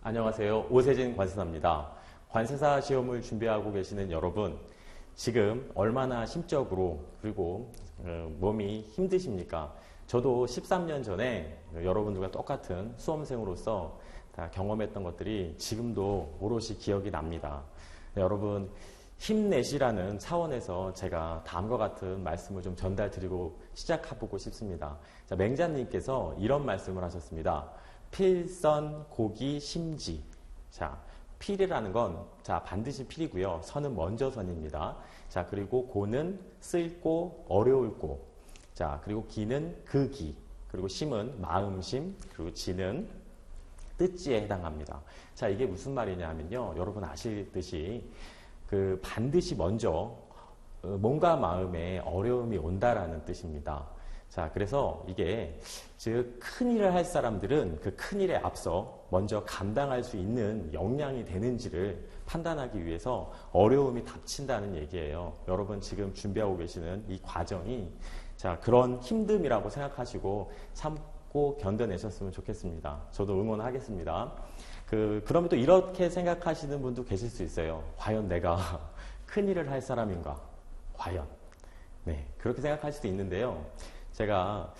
안녕하세요. 오세진 관세사입니다. 관세사 시험을 준비하고 계시는 여러분, 지금 얼마나 심적으로 그리고 몸이 힘드십니까? 저도 13년 전에 여러분들과 똑같은 수험생으로서 다 경험했던 것들이 지금도 오롯이 기억이 납니다. 여러분, 힘내시라는 차원에서 제가 다음과 같은 말씀을 좀 전달드리고 시작해보고 싶습니다. 자, 맹자님께서 이런 말씀을 하셨습니다. 필선, 고기, 심지. 자, 필이라는 건, 자, 반드시 필이고요. 선은 먼저 선입니다. 자, 그리고 고는 쓸고, 어려울 고. 자, 그리고 기는 극이. 그리고 심은 마음심. 그리고 지는 뜻지에 해당합니다. 자, 이게 무슨 말이냐 하면요. 여러분 아시듯이, 반드시 먼저 몸과 마음에 어려움이 온다라는 뜻입니다. 자, 그래서 이게 즉 큰일을 할 사람들은 그 큰일에 앞서 먼저 감당할 수 있는 역량이 되는지를 판단하기 위해서 어려움이 닥친다는 얘기예요. 여러분 지금 준비하고 계시는 이 과정이 자, 그런 힘듦이라고 생각하시고 참고 견뎌내셨으면 좋겠습니다. 저도 응원하겠습니다. 그러면 또 이렇게 생각하시는 분도 계실 수 있어요. 과연 내가 큰일을 할 사람인가? 과연. 네, 그렇게 생각할 수도 있는데요. 제가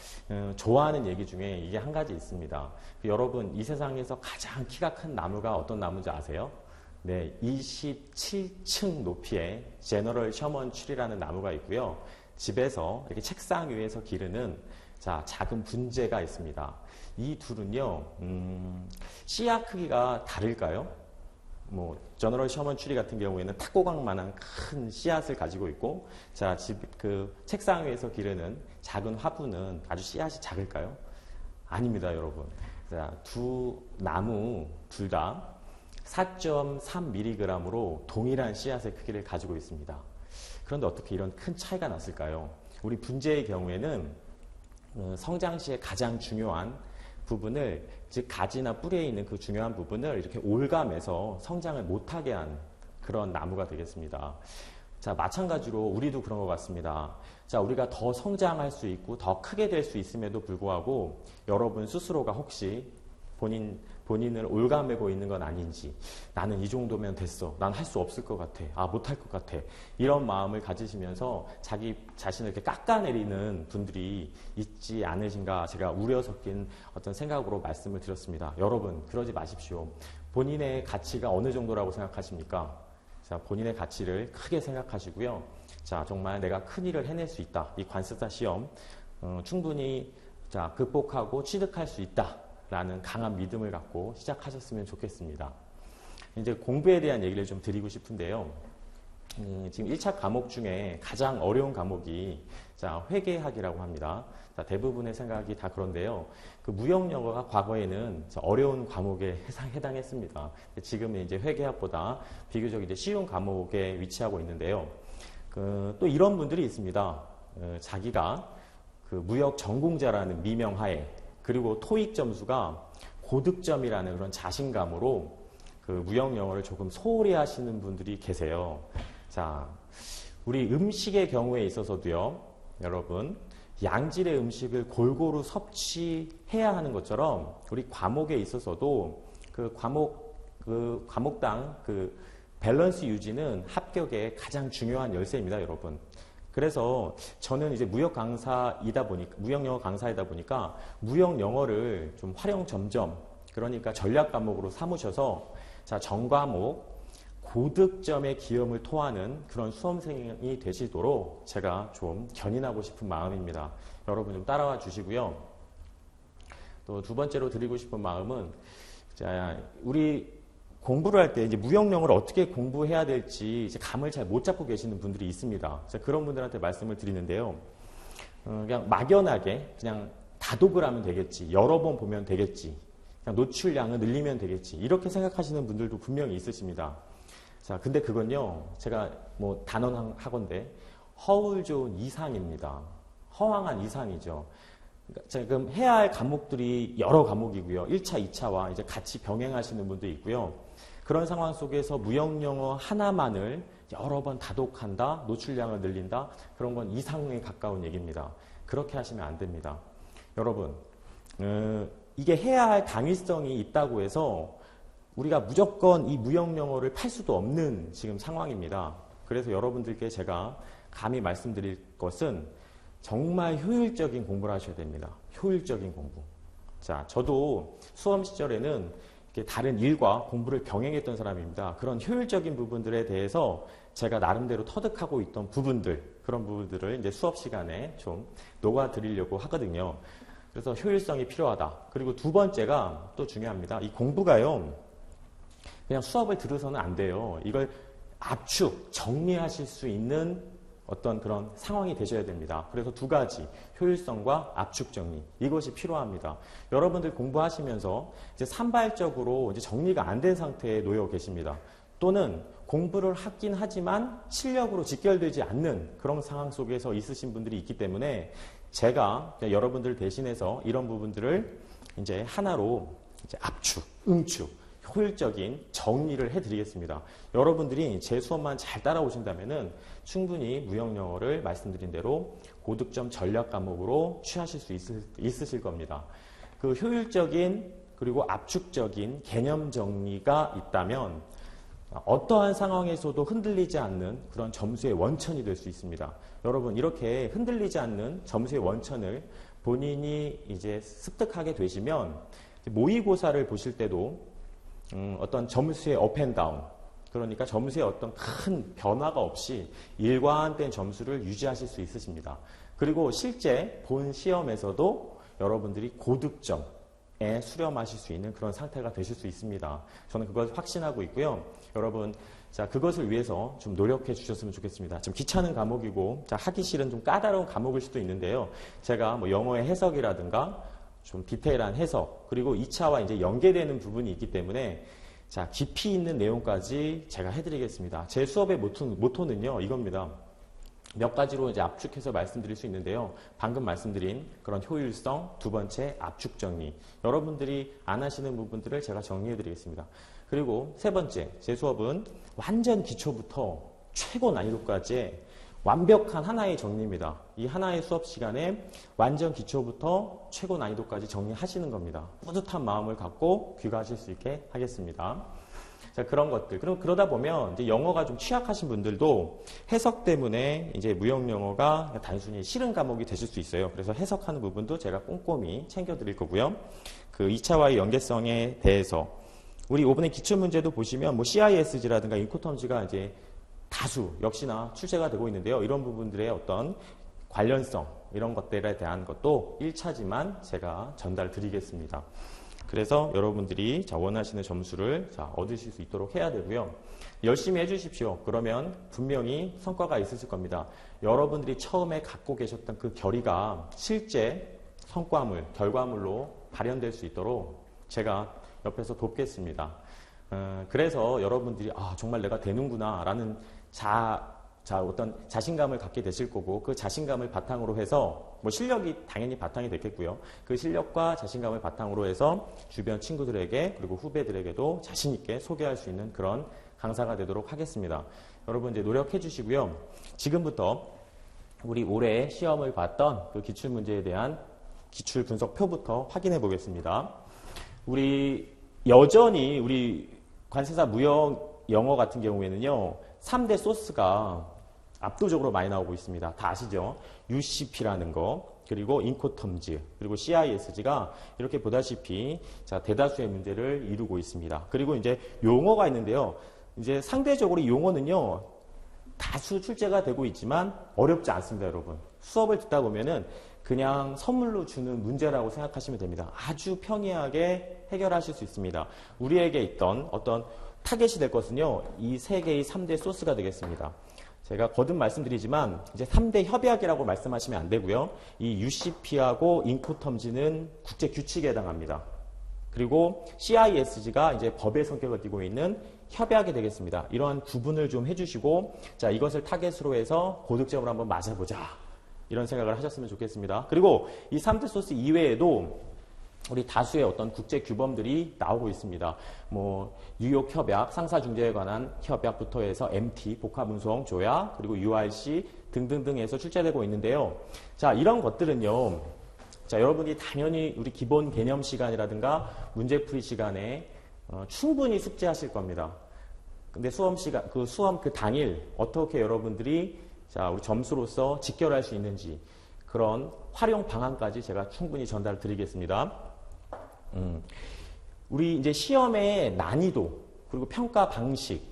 좋아하는 얘기 중에 이게 한 가지 있습니다. 여러분 이 세상에서 가장 키가 큰 나무가 어떤 나무인지 아세요? 네, 27층 높이의 제너럴 셔먼 추리라는 나무가 있고요. 집에서 이렇게 책상 위에서 기르는 자, 작은 분재가 있습니다. 이 둘은요, 씨앗 크기가 다를까요? 저너럴 셔먼 추리 같은 경우에는 탁구공만한 큰 씨앗을 가지고 있고, 자, 책상 위에서 기르는 작은 화분은 아주 씨앗이 작을까요? 아닙니다, 여러분. 자, 두 나무, 둘 다 4.3mg으로 동일한 씨앗의 크기를 가지고 있습니다. 그런데 어떻게 이런 큰 차이가 났을까요? 우리 분재의 경우에는 성장 시에 가장 중요한 부분을, 즉 가지나 뿌리에 있는 그 중요한 부분을 이렇게 올감해서 성장을 못하게 한 그런 나무가 되겠습니다. 자, 마찬가지로 우리도 그런 것 같습니다. 자, 우리가 더 성장할 수 있고 더 크게 될 수 있음에도 불구하고 여러분 스스로가 혹시 본인을 올가매고 있는 건 아닌지, 나는 이 정도면 됐어, 난 할 수 없을 것 같아, 못할 것 같아, 이런 마음을 가지시면서 자기 자신을 이렇게 깎아내리는 분들이 있지 않으신가 제가 우려 섞인 어떤 생각으로 말씀을 드렸습니다. 여러분 그러지 마십시오. 본인의 가치가 어느 정도라고 생각하십니까? 자, 본인의 가치를 크게 생각하시고요. 자, 정말 내가 큰일을 해낼 수 있다, 이 관세사 시험 충분히 자, 극복하고 취득할 수 있다 라는 강한 믿음을 갖고 시작하셨으면 좋겠습니다. 이제 공부에 대한 얘기를 좀 드리고 싶은데요. 지금 1차 과목 중에 가장 어려운 과목이 자, 회계학이라고 합니다. 자, 대부분의 생각이 다 그런데요. 무역영어가 과거에는 어려운 과목에 해당했습니다. 지금은 이제 회계학보다 비교적 이제 쉬운 과목에 위치하고 있는데요. 또 이런 분들이 있습니다. 자기가 무역 전공자라는 미명하에, 그리고 토익 점수가 고득점이라는 그런 자신감으로 무역 영어를 조금 소홀히 하시는 분들이 계세요. 자, 우리 음식의 경우에 있어서도요, 여러분, 양질의 음식을 골고루 섭취해야 하는 것처럼 우리 과목에 있어서도 과목당 밸런스 유지는 합격의 가장 중요한 열쇠입니다, 여러분. 그래서 저는 이제 무역 영어 강사이다 보니까 무역 영어를 좀 활용 점점, 그러니까 전략 과목으로 삼으셔서 자, 전과목 고득점의 기염을 토하는 그런 수험생이 되시도록 제가 좀 견인하고 싶은 마음입니다. 여러분 좀 따라와 주시고요. 또 두 번째로 드리고 싶은 마음은 자, 우리 공부를 할 때 이제 무역 영어를 어떻게 공부해야 될지 이제 감을 잘 못 잡고 계시는 분들이 있습니다. 그런 분들한테 말씀을 드리는데요. 그냥 막연하게 그냥 다독을 하면 되겠지, 여러 번 보면 되겠지, 그냥 노출량을 늘리면 되겠지, 이렇게 생각하시는 분들도 분명히 있으십니다. 자, 근데 그건요, 제가 단언하건대 허울 좋은 이상입니다. 허황한 이상이죠. 그러니까 지금 해야 할 과목들이 여러 과목이고요. 1차, 2차와 이제 같이 병행하시는 분도 있고요. 그런 상황 속에서 무역 영어 하나만을 여러 번 다독한다, 노출량을 늘린다, 그런 건 이상에 가까운 얘기입니다. 그렇게 하시면 안 됩니다. 여러분, 이게 해야 할 당위성이 있다고 해서 우리가 무조건 이 무형영어를 팔 수도 없는 지금 상황입니다. 그래서 여러분들께 제가 감히 말씀드릴 것은 정말 효율적인 공부를 하셔야 됩니다. 효율적인 공부. 자, 저도 수험 시절에는 다른 일과 공부를 병행했던 사람입니다. 그런 효율적인 부분들에 대해서 제가 나름대로 터득하고 있던 부분들, 그런 부분들을 이제 수업 시간에 좀 녹아드리려고 하거든요. 그래서 효율성이 필요하다. 그리고 두 번째가 또 중요합니다. 이 공부가요, 그냥 수업을 들어서는 안 돼요. 이걸 압축, 정리하실 수 있는 어떤 그런 상황이 되셔야 됩니다. 그래서 두 가지, 효율성과 압축 정리, 이것이 필요합니다. 여러분들 공부하시면서 이제 산발적으로 이제 정리가 안 된 상태에 놓여 계십니다. 또는 공부를 하긴 하지만 실력으로 직결되지 않는 그런 상황 속에서 있으신 분들이 있기 때문에 제가 여러분들 대신해서 이런 부분들을 이제 하나로 이제 압축, 응축, 효율적인 정리를 해드리겠습니다. 여러분들이 제 수업만 잘 따라오신다면은 충분히 무형영어를 말씀드린 대로 고득점 전략 과목으로 취하실 수 있으실 겁니다. 그 효율적인 그리고 압축적인 개념 정리가 있다면 어떠한 상황에서도 흔들리지 않는 그런 점수의 원천이 될 수 있습니다. 여러분, 이렇게 흔들리지 않는 점수의 원천을 본인이 이제 습득하게 되시면 모의고사를 보실 때도 어떤 점수의 업앤다운, 그러니까 점수에 어떤 큰 변화가 없이 일관된 점수를 유지하실 수 있으십니다. 그리고 실제 본 시험에서도 여러분들이 고득점에 수렴하실 수 있는 그런 상태가 되실 수 있습니다. 저는 그걸 확신하고 있고요. 여러분, 자, 그것을 위해서 좀 노력해 주셨으면 좋겠습니다. 좀 귀찮은 과목이고, 자, 하기 싫은 좀 까다로운 과목일 수도 있는데요. 제가 뭐 영어의 해석이라든가 좀 디테일한 해석, 그리고 2차와 이제 연계되는 부분이 있기 때문에 자, 깊이 있는 내용까지 제가 해드리겠습니다. 제 수업의 모토는요, 이겁니다. 몇 가지로 이제 압축해서 말씀드릴 수 있는데요. 방금 말씀드린 그런 효율성, 두 번째 압축 정리. 여러분들이 안 하시는 부분들을 제가 정리해드리겠습니다. 그리고 세 번째, 제 수업은 완전 기초부터 최고 난이도까지의 완벽한 하나의 정리입니다. 이 하나의 수업 시간에 완전 기초부터 최고 난이도까지 정리하시는 겁니다. 뿌듯한 마음을 갖고 귀가하실 수 있게 하겠습니다. 자, 그런 것들. 그럼 그러다 보면 이제 영어가 좀 취약하신 분들도 해석 때문에 이제 무형영어가 단순히 싫은 과목이 되실 수 있어요. 그래서 해석하는 부분도 제가 꼼꼼히 챙겨드릴 거고요. 그 2차와의 연계성에 대해서 우리 이번에 기출문제도 보시면 뭐 CISG라든가 인코텀지가 이제 다수 역시나 출제가 되고 있는데요. 이런 부분들의 어떤 관련성, 이런 것들에 대한 것도 1차지만 제가 전달 드리겠습니다. 그래서 여러분들이 원하시는 점수를 얻으실 수 있도록 해야 되고요. 열심히 해주십시오. 그러면 분명히 성과가 있으실 겁니다. 여러분들이 처음에 갖고 계셨던 그 결의가 실제 성과물, 결과물로 발현될 수 있도록 제가 옆에서 돕겠습니다. 그래서 여러분들이 정말 내가 되는구나 라는 어떤 자신감을 갖게 되실 거고, 그 자신감을 바탕으로 해서 뭐 실력이 당연히 바탕이 됐겠고요. 그 실력과 자신감을 바탕으로 해서 주변 친구들에게 그리고 후배들에게도 자신 있게 소개할 수 있는 그런 강사가 되도록 하겠습니다. 여러분 이제 노력해 주시고요. 지금부터 우리 올해 시험을 봤던 그 기출 문제에 대한 기출 분석표부터 확인해 보겠습니다. 여전히 우리 관세사 무형영어 같은 경우에는요, 3대 소스가 압도적으로 많이 나오고 있습니다. 다 아시죠? UCP라는 거, 그리고 인코텀즈, 그리고 CISG가 이렇게 보다시피 대다수의 문제를 이루고 있습니다. 그리고 이제 용어가 있는데요. 이제 상대적으로 용어는요, 다수 출제가 되고 있지만 어렵지 않습니다, 여러분. 수업을 듣다 보면은 그냥 선물로 주는 문제라고 생각하시면 됩니다. 아주 평이하게 해결하실 수 있습니다. 우리에게 있던 어떤 타겟이 될 것은요, 이 세 개의 3대 소스가 되겠습니다. 제가 거듭 말씀드리지만 이제 3대 협약이라고 말씀하시면 안 되고요. 이 UCP하고 인코텀즈는 국제 규칙에 해당합니다. 그리고 CISG가 이제 법의 성격을 띠고 있는 협약이 되겠습니다. 이러한 구분을 좀 해주시고, 자, 이것을 타겟으로 해서 고득점을 한번 맞아보자. 이런 생각을 하셨으면 좋겠습니다. 그리고 이 3대 소스 이외에도 우리 다수의 어떤 국제 규범들이 나오고 있습니다. 뭐 뉴욕 협약, 상사 중재에 관한 협약부터 해서 MT, 복합운송 조약, 그리고 URC 등등등에서 출제되고 있는데요. 자, 이런 것들은요. 자, 여러분이 당연히 우리 기본 개념 시간이라든가 문제풀이 시간에 충분히 숙지하실 겁니다. 근데 수험 그 당일 어떻게 여러분들이 자, 우리 점수로서 직결할 수 있는지 그런 활용 방안까지 제가 충분히 전달 드리겠습니다. 우리 이제 시험의 난이도 그리고 평가 방식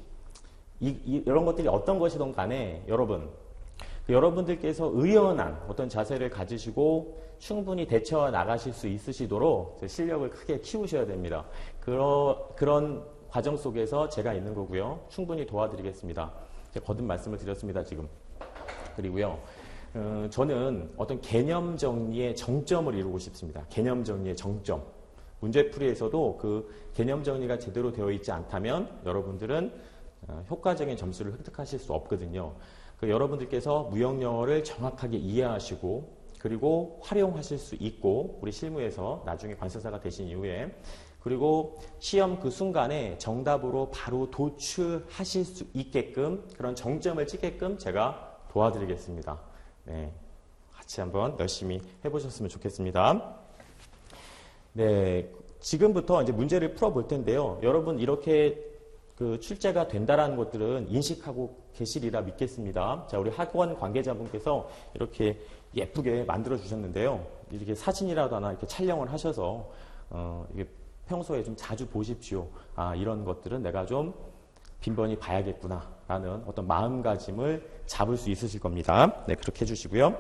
이런 것들이 어떤 것이든 간에 여러분들께서 의연한 어떤 자세를 가지시고 충분히 대처해 나가실 수 있으시도록 실력을 크게 키우셔야 됩니다. 그런 과정 속에서 제가 있는 거고요. 충분히 도와드리겠습니다. 제가 거듭 말씀을 드렸습니다, 지금. 그리고요, 저는 어떤 개념 정리의 정점을 이루고 싶습니다. 개념 정리의 정점. 문제풀이에서도 그 개념 정리가 제대로 되어 있지 않다면 여러분들은 효과적인 점수를 획득하실 수 없거든요. 여러분들께서 무형영어를 정확하게 이해하시고 그리고 활용하실 수 있고 우리 실무에서 나중에 관세사가 되신 이후에 그리고 시험 그 순간에 정답으로 바로 도출하실 수 있게끔 그런 정점을 찍게끔 제가 도와드리겠습니다. 네, 같이 한번 열심히 해보셨으면 좋겠습니다. 네, 지금부터 이제 문제를 풀어볼 텐데요. 여러분 이렇게 그 출제가 된다라는 것들은 인식하고 계시리라 믿겠습니다. 자, 우리 학원 관계자분께서 이렇게 예쁘게 만들어 주셨는데요. 이렇게 사진이라도 하나 이렇게 촬영을 하셔서 이게 평소에 좀 자주 보십시오. 아, 이런 것들은 내가 좀 빈번히 봐야겠구나라는 어떤 마음가짐을 잡을 수 있으실 겁니다. 네, 그렇게 해주시고요.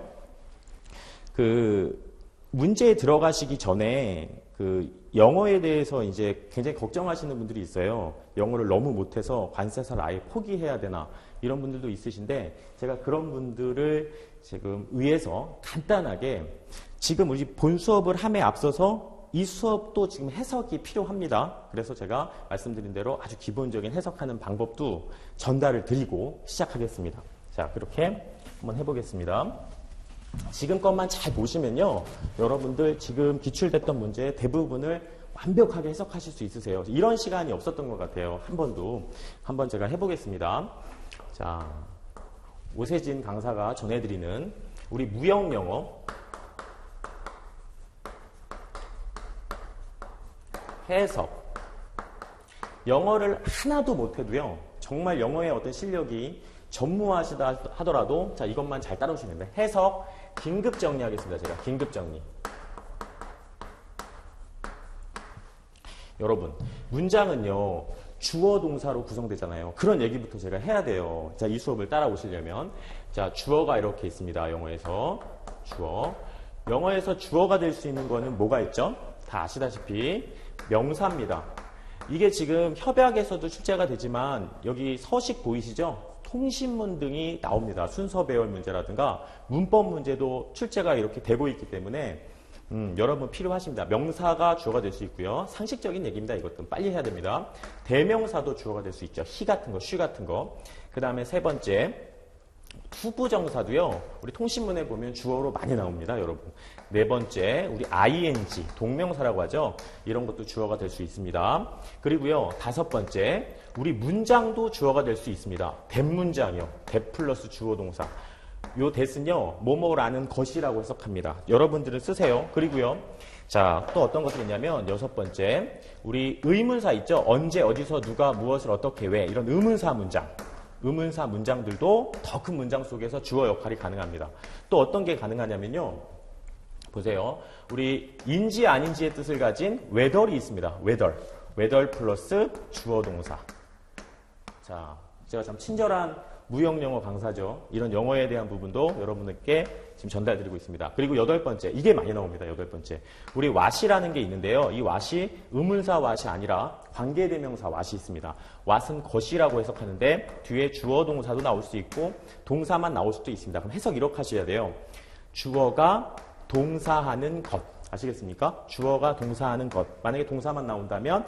그 문제에 들어가시기 전에 그 영어에 대해서 이제 굉장히 걱정하시는 분들이 있어요. 영어를 너무 못해서 관세사를 아예 포기해야 되나 이런 분들도 있으신데 제가 그런 분들을 지금 위해서 간단하게 지금 우리 본 수업을 함에 앞서서 이 수업도 지금 해석이 필요합니다. 그래서 제가 말씀드린 대로 아주 기본적인 해석하는 방법도 전달을 드리고 시작하겠습니다. 자, 그렇게 한번 해보겠습니다. 지금 것만 잘 보시면요. 여러분들 지금 기출됐던 문제 대부분을 완벽하게 해석하실 수 있으세요. 이런 시간이 없었던 것 같아요. 한번 제가 해보겠습니다. 자, 오세진 강사가 전해드리는 우리 무형영어 해석. 영어를 하나도 못해도요. 정말 영어의 어떤 실력이 전무하시다 하더라도 자, 이것만 잘 따라오시면 됩니다. 해석 긴급 정리하겠습니다. 제가 긴급 정리. 여러분, 문장은요. 주어 동사로 구성되잖아요. 그런 얘기부터 제가 해야 돼요. 자, 이 수업을 따라오시려면 자, 주어가 이렇게 있습니다. 영어에서 주어. 영어에서 주어가 될 수 있는 거는 뭐가 있죠? 다 아시다시피 명사입니다. 이게 지금 협약에서도 출제가 되지만 여기 서식 보이시죠? 통신문 등이 나옵니다. 순서 배열 문제라든가 문법 문제도 출제가 이렇게 되고 있기 때문에 여러분 필요하십니다. 명사가 주어가 될 수 있고요. 상식적인 얘기입니다. 이것도 빨리 해야 됩니다. 대명사도 주어가 될 수 있죠. he 같은 거, she 같은 거. 그 다음에 세 번째 투부정사도요. 우리 통신문에 보면 주어로 많이 나옵니다. 여러분. 네 번째 우리 ing, 동명사라고 하죠. 이런 것도 주어가 될 수 있습니다. 그리고요. 다섯 번째 우리 문장도 주어가 될 수 있습니다. 대문장이요. 대 플러스 주어 동사. 요 대는요. 뭐뭐라는 것이라고 해석합니다. 여러분들은 쓰세요. 그리고요. 자, 또 어떤 것들이 있냐면 여섯 번째 우리 의문사 있죠. 언제, 어디서, 누가, 무엇을, 어떻게, 왜 이런 의문사 문장. 의문사 문장들도 더 큰 문장 속에서 주어 역할이 가능합니다. 또 어떤 게 가능하냐면요. 보세요. 우리 인지 아닌지의 뜻을 가진 whether이 있습니다. whether 플러스 주어 동사. 자, 제가 참 친절한 무형영어 강사죠. 이런 영어에 대한 부분도 여러분들께 지금 전달드리고 있습니다. 그리고 여덟 번째, 이게 많이 나옵니다. 여덟 번째. 우리 what이라는 게 있는데요. 이 what이 의문사 what이 아니라 관계대명사 what이 있습니다. what은 것이라고 해석하는데 뒤에 주어 동사도 나올 수 있고 동사만 나올 수도 있습니다. 그럼 해석 이렇게 하셔야 돼요. 주어가 동사하는 것. 아시겠습니까? 주어가 동사하는 것. 만약에 동사만 나온다면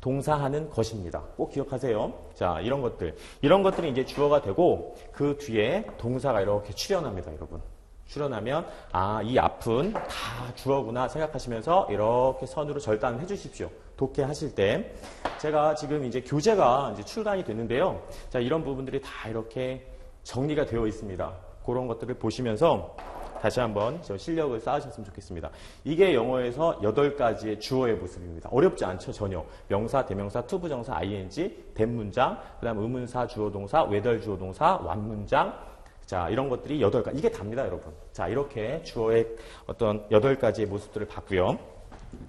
동사하는 것입니다. 꼭 기억하세요. 자, 이런 것들이 이제 주어가 되고 그 뒤에 동사가 이렇게 출현합니다, 여러분. 출현하면 아, 이 앞은 다 주어구나 생각하시면서 이렇게 선으로 절단을 해주십시오. 독해하실 때 제가 지금 이제 교재가 이제 출간이 됐는데요. 자, 이런 부분들이 다 이렇게 정리가 되어 있습니다. 그런 것들을 보시면서 다시 한번 저 실력을 쌓으셨으면 좋겠습니다. 이게 영어에서 8가지의 주어의 모습입니다. 어렵지 않죠, 전혀. 명사, 대명사, 투부정사, ing, 대문장, 그 다음 의문사, 주어동사, 외달 주어동사, 완문장. 자, 이런 것들이 8가지. 이게 답니다, 여러분. 자, 이렇게 주어의 어떤 8가지의 모습들을 봤고요.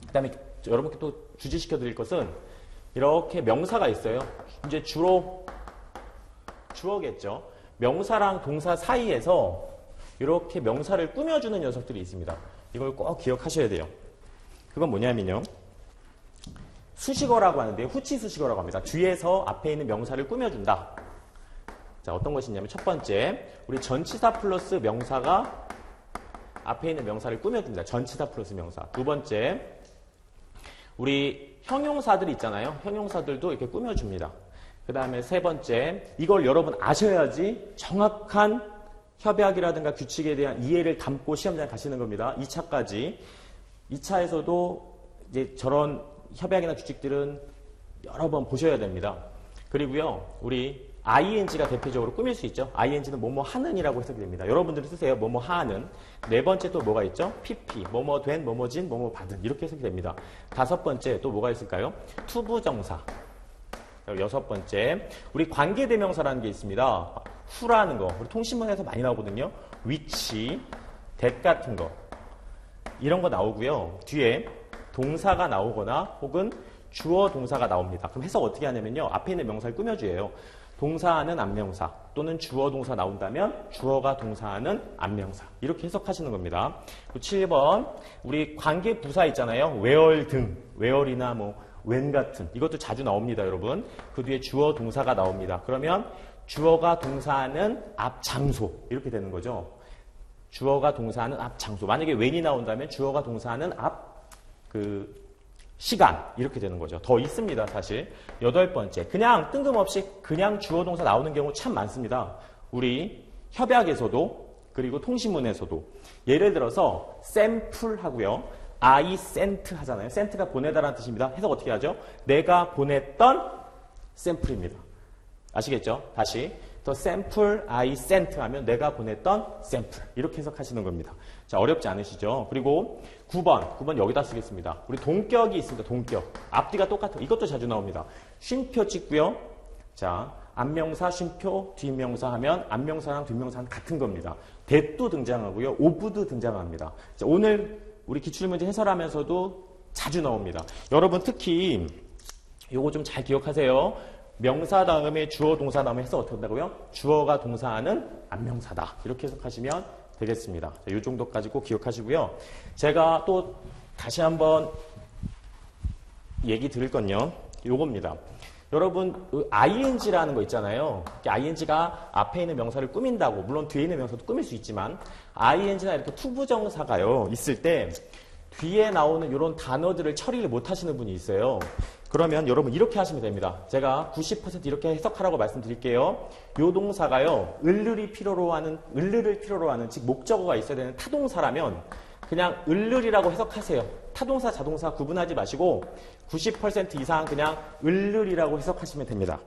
그 다음에 여러분께 또 주지시켜 드릴 것은 이렇게 명사가 있어요. 이제 주로 주어겠죠. 명사랑 동사 사이에서 이렇게 명사를 꾸며주는 녀석들이 있습니다. 이걸 꼭 기억하셔야 돼요. 그건 뭐냐면요. 수식어라고 하는데 후치 수식어라고 합니다. 뒤에서 앞에 있는 명사를 꾸며준다. 자, 어떤 것이 있냐면 첫 번째, 우리 전치사 플러스 명사가 앞에 있는 명사를 꾸며줍니다. 전치사 플러스 명사. 두 번째, 우리 형용사들 있잖아요. 형용사들도 이렇게 꾸며줍니다. 그 다음에 세 번째, 이걸 여러분 아셔야지 정확한 협약이라든가 규칙에 대한 이해를 담고 시험장에 가시는 겁니다. 2차까지. 2차에서도 이제 저런 협약이나 규칙들은 여러 번 보셔야 됩니다. 그리고요, 우리 ing가 대표적으로 꾸밀 수 있죠. ing는 뭐뭐 하는이라고 해석이 됩니다. 여러분들이 쓰세요. 뭐뭐 하는. 네 번째 또 뭐가 있죠? pp, 뭐뭐 된, 뭐뭐 진, 뭐뭐 받은. 이렇게 해석이 됩니다. 다섯 번째 또 뭐가 있을까요? 투부정사. 여섯 번째, 우리 관계대명사라는 게 있습니다. who라는 거, 우리 통신문에서 많이 나오거든요. which, that 같은 거. 이런 거 나오고요. 뒤에 동사가 나오거나 혹은 주어 동사가 나옵니다. 그럼 해석 어떻게 하냐면요. 앞에 있는 명사를 꾸며줘요. 동사하는 안명사 또는 주어 동사 나온다면 주어가 동사하는 안명사. 이렇게 해석하시는 겁니다. 7번, 우리 관계 부사 있잖아요. where 등, where이나 뭐 when 같은 이것도 자주 나옵니다, 여러분. 그 뒤에 주어 동사가 나옵니다. 그러면 주어가 동사하는 앞 장소 이렇게 되는 거죠. 주어가 동사하는 앞 장소. 만약에 when이 나온다면 주어가 동사하는 앞 시간 이렇게 되는 거죠. 더 있습니다, 사실. 여덟 번째, 그냥 뜬금없이 그냥 주어 동사 나오는 경우 참 많습니다. 우리 협약에서도 그리고 통신문에서도 예를 들어서 샘플 하고요. I sent 하잖아요. sent가 보내다라는 뜻입니다. 해석 어떻게 하죠? 내가 보냈던 샘플입니다. 아시겠죠? 다시. The sample I sent 하면 내가 보냈던 샘플. 이렇게 해석하시는 겁니다. 자, 어렵지 않으시죠? 그리고 9번 여기다 쓰겠습니다. 우리 동격이 있습니다. 동격. 앞뒤가 똑같은 이것도 자주 나옵니다. 쉼표 찍고요. 자, 앞명사, 쉼표, 뒷명사 하면 앞명사랑 뒷명사는 같은 겁니다. that도 등장하고요. of도 등장합니다. 자, 오늘 우리 기출문제 해설하면서도 자주 나옵니다. 여러분 특히 요거 좀 잘 기억하세요. 명사 다음에 주어 동사 다음에 해석 어떻게 한다고요? 주어가 동사하는 안명사다. 이렇게 해석하시면 되겠습니다. 이 정도까지 꼭 기억하시고요. 제가 또 다시 한번 얘기 드릴 건요. 요겁니다. 여러분 ing라는 거 있잖아요. ing가 앞에 있는 명사를 꾸민다고 물론 뒤에 있는 명사도 꾸밀 수 있지만 ing나 이렇게 투부정사가요. 있을 때 뒤에 나오는 이런 단어들을 처리를 못 하시는 분이 있어요. 그러면 여러분 이렇게 하시면 됩니다. 제가 90% 이렇게 해석하라고 말씀드릴게요. 요 동사가요. 을를 필요로 하는 즉 목적어가 있어야 되는 타동사라면 그냥 을이라고 해석하세요. 타동사, 자동사 구분하지 마시고 90% 이상 그냥 을이라고 해석하시면 됩니다.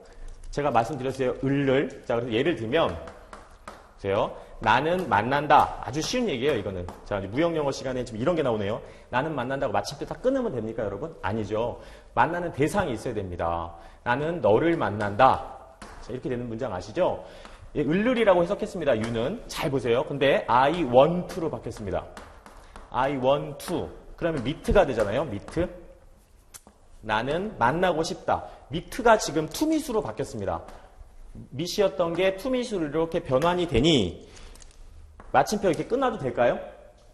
제가 말씀드렸어요. 을을. 자, 그래서 예를 들면 보세요. 나는 만난다. 아주 쉬운 얘기예요, 이거는. 자, 무형영어 시간에 지금 이런 게 나오네요. 나는 만난다고 마침표 딱 끊으면 됩니까, 여러분? 아니죠. 만나는 대상이 있어야 됩니다. 나는 너를 만난다. 자, 이렇게 되는 문장 아시죠? 예, 을이라고 해석했습니다. 유는. 잘 보세요. 근데 I want to로 바뀌었습니다. I want to. 그러면 meet가 되잖아요. meet. 나는 만나고 싶다. meet가 지금 to meet으로 바뀌었습니다. meet이었던 게 to meet으로 이렇게 변환이 되니 마침표 이렇게 끝나도 될까요?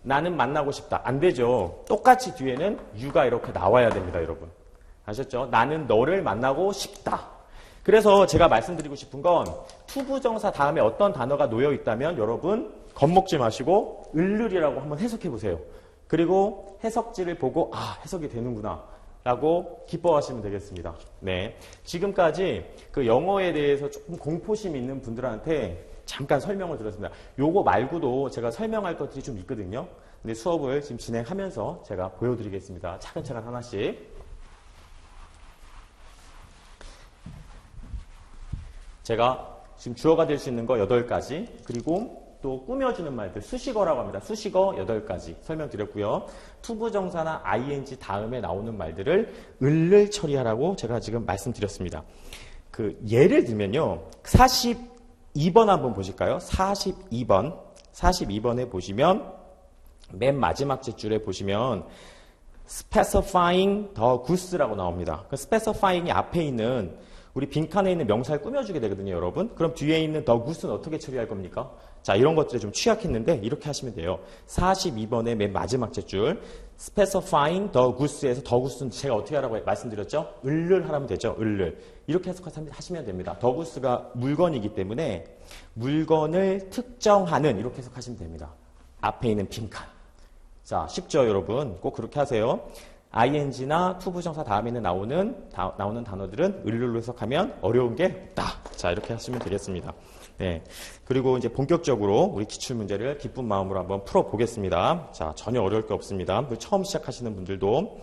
나는 만나고 싶다. 안 되죠. 똑같이 뒤에는 you가 이렇게 나와야 됩니다, 여러분. 아셨죠? 나는 너를 만나고 싶다. 그래서 제가 말씀드리고 싶은 건 투부정사 다음에 어떤 단어가 놓여 있다면 여러분 겁먹지 마시고 을이라고 한번 해석해 보세요. 그리고 해석지를 보고 아, 해석이 되는구나 라고 기뻐하시면 되겠습니다. 네, 지금까지 그 영어에 대해서 조금 공포심 있는 분들한테 잠깐 설명을 드렸습니다. 요거 말고도 제가 설명할 것들이 좀 있거든요. 근데 수업을 지금 진행하면서 제가 보여드리겠습니다. 차근차근 하나씩. 제가 지금 주어가 될 수 있는 거 8가지, 그리고 또 꾸며주는 말들, 수식어라고 합니다. 수식어 8가지 설명드렸고요. 투부정사나 ing 다음에 나오는 말들을 을을 처리하라고 제가 지금 말씀드렸습니다. 그 예를 들면요. 42번 한번 보실까요? 42번에 보시면 맨 마지막 줄에 보시면 specifying the goods라고 나옵니다. 그 specifying이 앞에 있는 우리 빈칸에 있는 명사를 꾸며주게 되거든요, 여러분. 그럼 뒤에 있는 the goods는 어떻게 처리할 겁니까? 자, 이런 것들에 좀 취약했는데 이렇게 하시면 돼요. 42번의 맨 마지막 줄 specifying the goods에서 the goods는 제가 어떻게 하라고 말씀드렸죠? 을을 하라면 되죠, 을을. 이렇게 해석하시면 됩니다. the goods가 물건이기 때문에 물건을 특정하는 이렇게 해석하시면 됩니다. 앞에 있는 빈칸. 자, 쉽죠, 여러분? 꼭 그렇게 하세요. ing나 투부정사 다음에는 나오는 단어들은 을로 해석하면 어려운 게 없다. 자, 이렇게 하시면 되겠습니다. 네. 그리고 이제 본격적으로 우리 기출문제를 기쁜 마음으로 한번 풀어보겠습니다. 자, 전혀 어려울 게 없습니다. 처음 시작하시는 분들도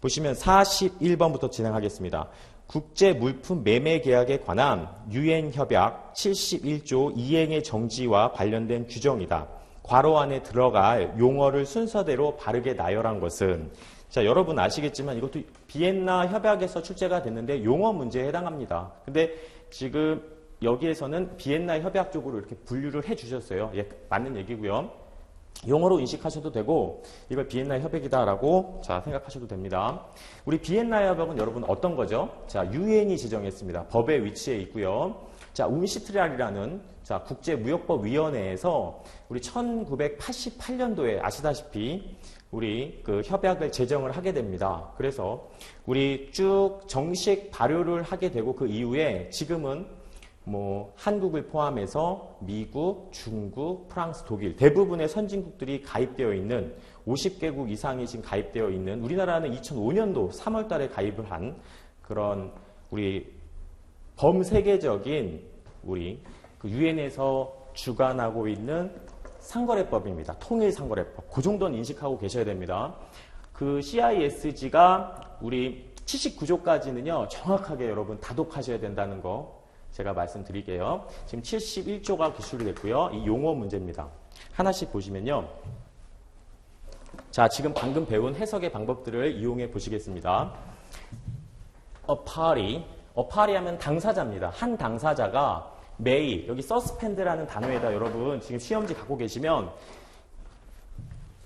보시면 41번부터 진행하겠습니다. 국제물품 매매 계약에 관한 유엔 협약 71조 이행의 정지와 관련된 규정이다. 괄호 안에 들어갈 용어를 순서대로 바르게 나열한 것은, 자, 여러분 아시겠지만 이것도 비엔나 협약에서 출제가 됐는데 용어 문제에 해당합니다. 근데 지금 여기에서는 비엔나 협약 쪽으로 이렇게 분류를 해주셨어요. 예, 맞는 얘기고요. 용어로 인식하셔도 되고 이걸 비엔나 협약이다라고 자 생각하셔도 됩니다. 우리 비엔나 협약은 여러분 어떤 거죠? 자, 유엔이 지정했습니다. 법의 위치에 있고요. 자, 운시트랄이라는 자 국제무역법위원회에서 우리 1988년도에 아시다시피 우리 그 협약을 제정을 하게 됩니다. 그래서 우리 쭉 정식 발효를 하게 되고 그 이후에 지금은 뭐 한국을 포함해서 미국, 중국, 프랑스, 독일 대부분의 선진국들이 가입되어 있는 50개국 이상이 지금 가입되어 있는, 우리나라는 2005년도 3월 달에 가입을 한 그런 우리 범세계적인 우리 그 유엔에서 주관하고 있는 상거래법입니다. 통일상거래법. 그 정도는 인식하고 계셔야 됩니다. 그 CISG가 우리 79조까지는요, 정확하게 여러분 다독하셔야 된다는 거 제가 말씀드릴게요. 지금 71조가 기술이 됐고요. 이 용어 문제입니다. 하나씩 보시면요. 자, 지금 방금 배운 해석의 방법들을 이용해 보시겠습니다. A party 하면 당사자입니다. 한 당사자가 may, 여기 suspend라는 단어에다 여러분 지금 시험지 갖고 계시면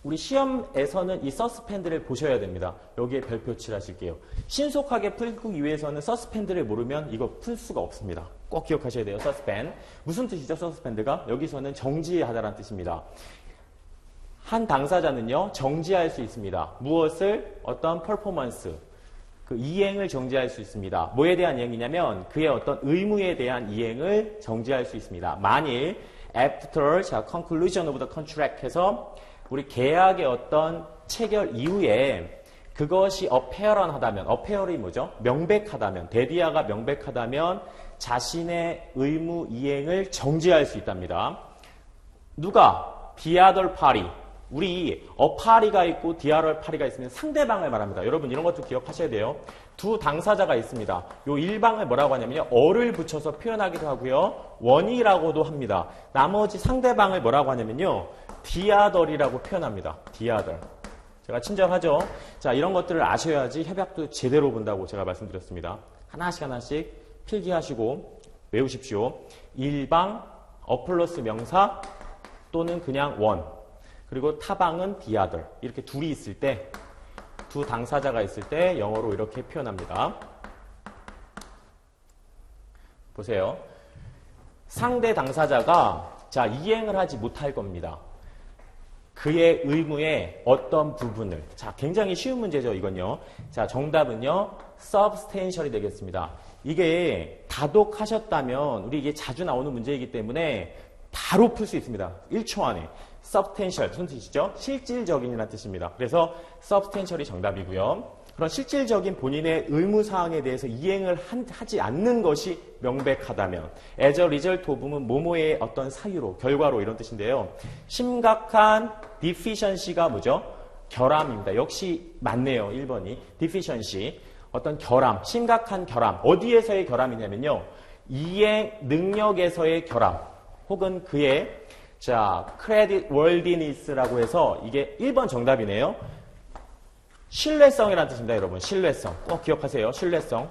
우리 시험에서는 이 suspend를 보셔야 됩니다. 여기에 별표 칠하실게요. 신속하게 풀기 위해서는 suspend를 모르면 이거 풀 수가 없습니다. 꼭 기억하셔야 돼요. suspend. 무슨 뜻이죠? suspend가? 여기서는 정지하다라는 뜻입니다. 한 당사자는요, 정지할 수 있습니다. 무엇을? 어떤 퍼포먼스. 그 이행을 정지할 수 있습니다. 뭐에 대한 이행이냐면 그의 어떤 의무에 대한 이행을 정지할 수 있습니다. 만일 after 자 conclusion of the contract 해서 우리 계약의 어떤 체결 이후에 그것이 apparent하다면, apparent이 뭐죠? 명백하다면, 데디아가 명백하다면 자신의 의무 이행을 정지할 수 있답니다. 누가? The other party. 우리 a party가 있고 the other party가 있으면 상대방을 말합니다. 여러분 이런 것도 기억하셔야 돼요. 두 당사자가 있습니다. 요 일방을 뭐라고 하냐면요, 어를 붙여서 표현하기도 하고요, 원이라고도 합니다. 나머지 상대방을 뭐라고 하냐면요, the other이라고 표현합니다. the other. 제가 친절하죠? 자, 이런 것들을 아셔야지 협약도 제대로 본다고 제가 말씀드렸습니다. 하나씩 필기하시고 외우십시오. 일방, 플러스 명사 또는 그냥 원. 그리고 타방은 the other. 이렇게 둘이 있을 때, 두 당사자가 있을 때 영어로 이렇게 표현합니다. 보세요. 상대 당사자가 자 이행을 하지 못할 겁니다. 그의 의무의 어떤 부분을. 자, 굉장히 쉬운 문제죠, 이건요. 자, 정답은요, substantial이 되겠습니다. 이게 다독하셨다면, 우리 이게 자주 나오는 문제이기 때문에 바로 풀 수 있습니다. 1초 안에. substantial, 무슨 뜻이죠? 실질적인이라는 뜻입니다. 그래서 substantial이 정답이고요. 그런 실질적인 본인의 의무사항에 대해서 이행을 하지 않는 것이 명백하다면, as a result of는 뭐뭐의 어떤 사유로, 결과로 이런 뜻인데요. 심각한 deficiency가 뭐죠? 결함입니다. 역시 맞네요. 1번이. deficiency. 어떤 결함, 심각한 결함. 어디에서의 결함이냐면요, 이행 능력에서의 결함, 혹은 그의 자, creditworthiness라고 해서 이게 1번 정답이네요. 신뢰성이라는 뜻입니다, 여러분. 신뢰성. 꼭 기억하세요. 신뢰성.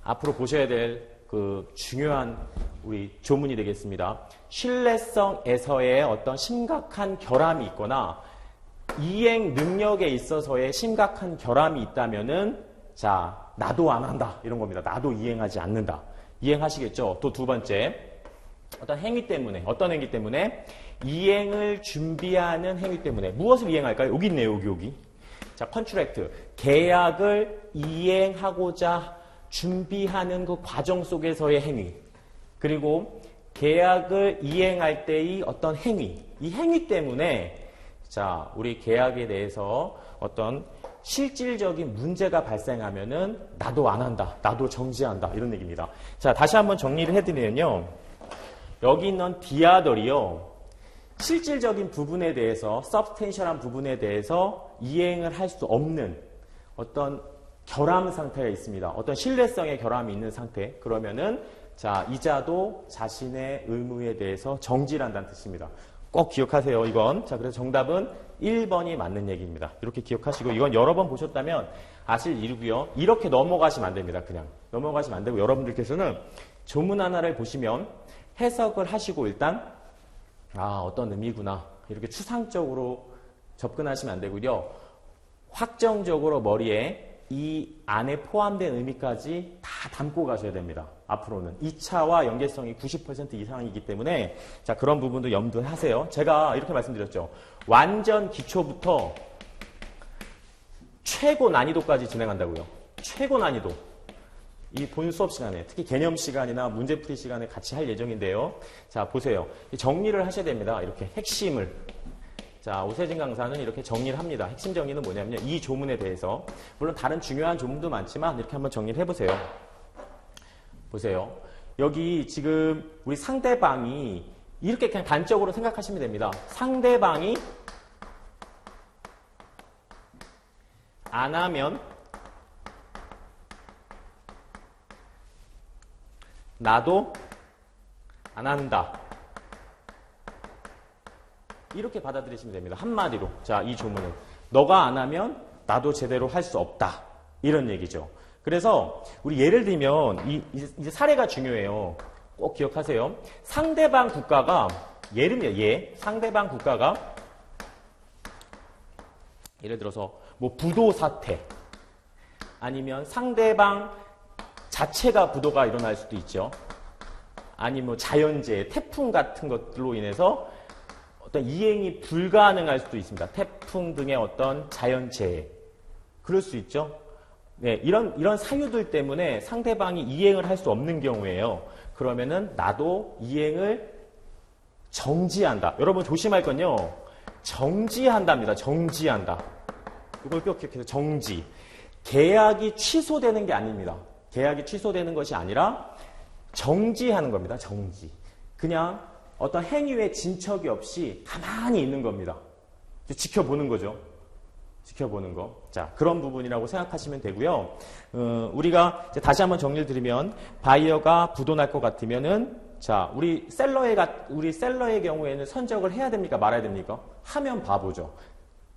앞으로 보셔야 될 그 중요한 우리 조문이 되겠습니다. 신뢰성에서의 어떤 심각한 결함이 있거나 이행 능력에 있어서의 심각한 결함이 있다면은 자, 나도 안 한다. 이런 겁니다. 나도 이행하지 않는다. 이행하시겠죠? 또 두 번째. 어떤 행위 때문에, 어떤 행위 때문에? 이행을 준비하는 행위 때문에. 무엇을 이행할까요? 여기 있네요, 여기. 자, 컨트랙트. 계약을 이행하고자 준비하는 그 과정 속에서의 행위. 그리고 계약을 이행할 때의 어떤 행위. 이 행위 때문에 자, 우리 계약에 대해서 어떤 실질적인 문제가 발생하면은 나도 안 한다. 나도 정지한다. 이런 얘기입니다. 자, 다시 한번 정리를 해드리면요. 여기 있는 디아덜이요. 실질적인 부분에 대해서, substantial한 부분에 대해서 이행을 할 수 없는 어떤 결함 상태가 있습니다. 어떤 신뢰성의 결함이 있는 상태. 그러면은 자, 이자도 자신의 의무에 대해서 정지를 한다는 뜻입니다. 꼭 기억하세요, 이건. 자, 그래서 정답은 1번이 맞는 얘기입니다. 이렇게 기억하시고, 이건 여러 번 보셨다면 아실 일이고요. 이렇게 넘어가시면 안 됩니다, 그냥. 넘어가시면 안 되고, 여러분들께서는 조문 하나를 보시면 해석을 하시고 일단, 아, 어떤 의미구나. 이렇게 추상적으로 접근하시면 안 되고요. 확정적으로 머리에 이 안에 포함된 의미까지 다 담고 가셔야 됩니다. 앞으로는 2차와 연계성이 90% 이상이기 때문에 자, 그런 부분도 염두하세요. 제가 이렇게 말씀드렸죠. 완전 기초부터 최고 난이도까지 진행한다고요. 최고 난이도. 이 본 수업 시간에, 특히 개념 시간이나 문제풀이 시간에 같이 할 예정인데요. 자, 보세요. 정리를 하셔야 됩니다. 이렇게 핵심을. 자, 오세진 강사는 이렇게 정리를 합니다. 핵심 정리는 뭐냐면요. 이 조문에 대해서. 물론 다른 중요한 조문도 많지만 이렇게 한번 정리를 해보세요. 보세요. 여기 지금 우리 상대방이 이렇게 그냥 단적으로 생각하시면 됩니다. 상대방이 안 하면 나도 안 한다. 이렇게 받아들이시면 됩니다. 한마디로. 자, 이 조문은. 너가 안 하면 나도 제대로 할 수 없다. 이런 얘기죠. 그래서 우리 예를 들면 이제 사례가 중요해요. 꼭 기억하세요. 상대방 국가가 상대방 국가가 예를 들어서 뭐 부도 사태 아니면 상대방 자체가 부도가 일어날 수도 있죠. 아니면 뭐 자연재해, 태풍 같은 것들로 인해서 어떤 이행이 불가능할 수도 있습니다. 태풍 등의 어떤 자연재해. 그럴 수 있죠. 네, 이런 사유들 때문에 상대방이 이행을 할 수 없는 경우에요. 그러면은 나도 이행을 정지한다. 여러분 조심할 건요. 정지한답니다. 정지한다. 이걸 꼭 기억해서 정지. 계약이 취소되는 게 아닙니다. 계약이 취소되는 것이 아니라 정지하는 겁니다. 정지. 그냥 어떤 행위에 진척이 없이 가만히 있는 겁니다. 지켜보는 거죠. 지켜보는 거. 자, 그런 부분이라고 생각하시면 되고요. 우리가 이제 다시 한번 정리를 드리면 바이어가 부도날 것 같으면은 자, 우리 셀러의 경우에는 선적을 해야 됩니까? 말아야 됩니까? 하면 바보죠.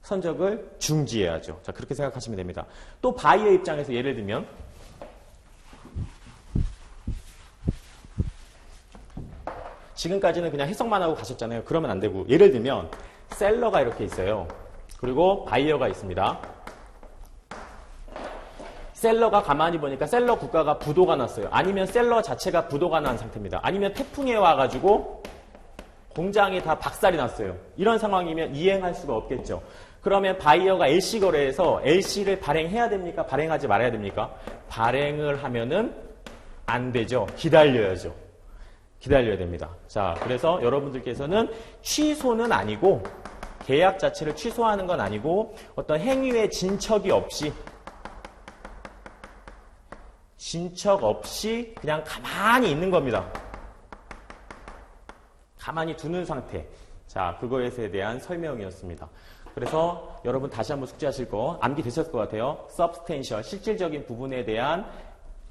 선적을 중지해야죠. 자, 그렇게 생각하시면 됩니다. 또 바이어 입장에서 예를 들면 지금까지는 그냥 해석만 하고 가셨잖아요. 그러면 안 되고 예를 들면 셀러가 이렇게 있어요. 그리고 바이어가 있습니다. 셀러가 가만히 보니까 셀러 국가가 부도가 났어요. 아니면 셀러 자체가 부도가 난 상태입니다. 아니면 태풍이 와가지고 공장이 다 박살이 났어요. 이런 상황이면 이행할 수가 없겠죠. 그러면 바이어가 LC 거래에서 LC를 발행해야 됩니까? 발행하지 말아야 됩니까? 발행을 하면은 안 되죠. 기다려야죠. 기다려야 됩니다. 자, 그래서 여러분들께서는 취소는 아니고 계약 자체를 취소하는 건 아니고 어떤 행위에 진척이 없이 그냥 가만히 있는 겁니다. 가만히 두는 상태. 자, 그거에 대한 설명이었습니다. 그래서 여러분 다시 한번 숙지하실 거 암기 되셨을 것 같아요. substantial, 실질적인 부분에 대한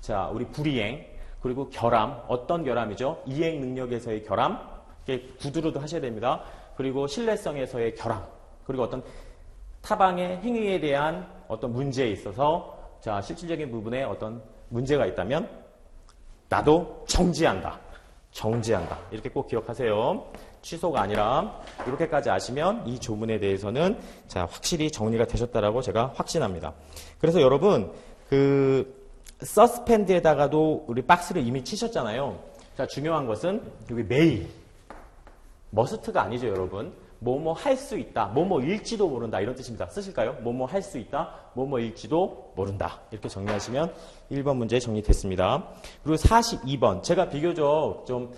자, 우리 불이행 그리고 결함, 어떤 결함이죠? 이행 능력에서의 결함, 이게 구두로도 하셔야 됩니다. 그리고 신뢰성에서의 결함, 그리고 어떤 타방의 행위에 대한 어떤 문제에 있어서 자, 실질적인 부분에 어떤 문제가 있다면 나도 정지한다. 정지한다. 이렇게 꼭 기억하세요. 취소가 아니라 이렇게까지 아시면 이 조문에 대해서는 자, 확실히 정리가 되셨다라고 제가 확신합니다. 그래서 여러분 그 서스펜드에다가도 우리 박스를 이미 치셨잖아요. 자, 중요한 것은 여기 may 머스트가 아니죠, 여러분. 뭐뭐 할 수 있다, 뭐뭐일지도 모른다 이런 뜻입니다. 쓰실까요? 뭐뭐 할 수 있다, 뭐뭐일지도 모른다. 이렇게 정리하시면 1번 문제 정리됐습니다. 그리고 42번 제가 비교적 좀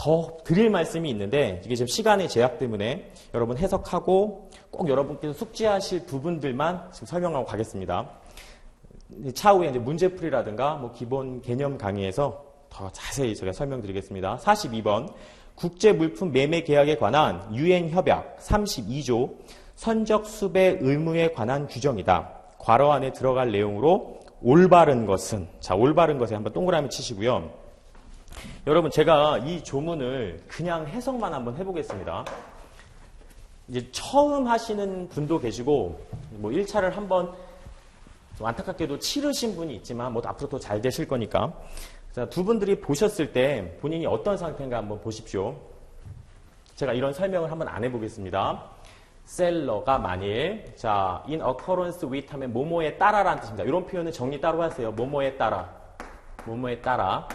더 드릴 말씀이 있는데 이게 지금 시간의 제약 때문에 여러분 해석하고 꼭 여러분께서 숙지하실 부분들만 지금 설명하고 가겠습니다. 차후에 이제 문제풀이라든가 뭐 기본 개념 강의에서 더 자세히 제가 설명드리겠습니다. 42번 국제물품 매매 계약에 관한 유엔 협약 32조 선적 수배 의무에 관한 규정이다. 괄호 안에 들어갈 내용으로 올바른 것은 자, 올바른 것에 한번 동그라미 치시고요. 여러분 제가 이 조문을 그냥 해석만 한번 해보겠습니다. 이제 처음 하시는 분도 계시고 뭐 1차를 한번 좀 안타깝게도 치르신 분이 있지만 뭐 앞으로 더 잘 되실 거니까 자, 두 분들이 보셨을 때 본인이 어떤 상태인가 한번 보십시오. 제가 이런 설명을 한번 안 해보겠습니다. 셀러가 만일 자 in accordance with 하면 뭐뭐에 따라라는 뜻입니다. 이런 표현은 정리 따로 하세요. 뭐뭐에 따라 뭐뭐에 따라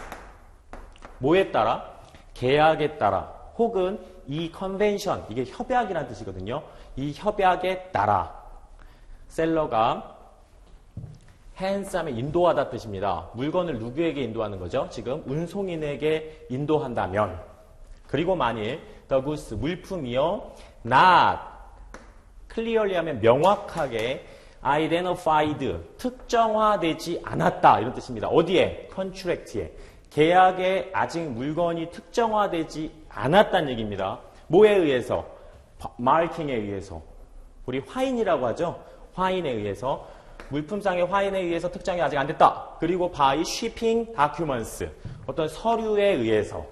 뭐에 따라? 계약에 따라 혹은 이 컨벤션 이게 협약이라는 뜻이거든요. 이 협약에 따라 셀러가 hands하면 인도하다 뜻입니다. 물건을 누구에게 인도하는 거죠? 지금 운송인에게 인도한다면 그리고 만일 the goods 물품이요 not clearly 하면 명확하게 identified 특정화되지 않았다 이런 뜻입니다. 어디에? contract에 계약에 아직 물건이 특정화되지 않았다는 얘기입니다. 뭐에 의해서? 마킹에 의해서 우리 화인이라고 하죠. 화인에 의해서 물품상의 화인에 의해서 특정이 아직 안 됐다. 그리고 by shipping documents 어떤 서류에 의해서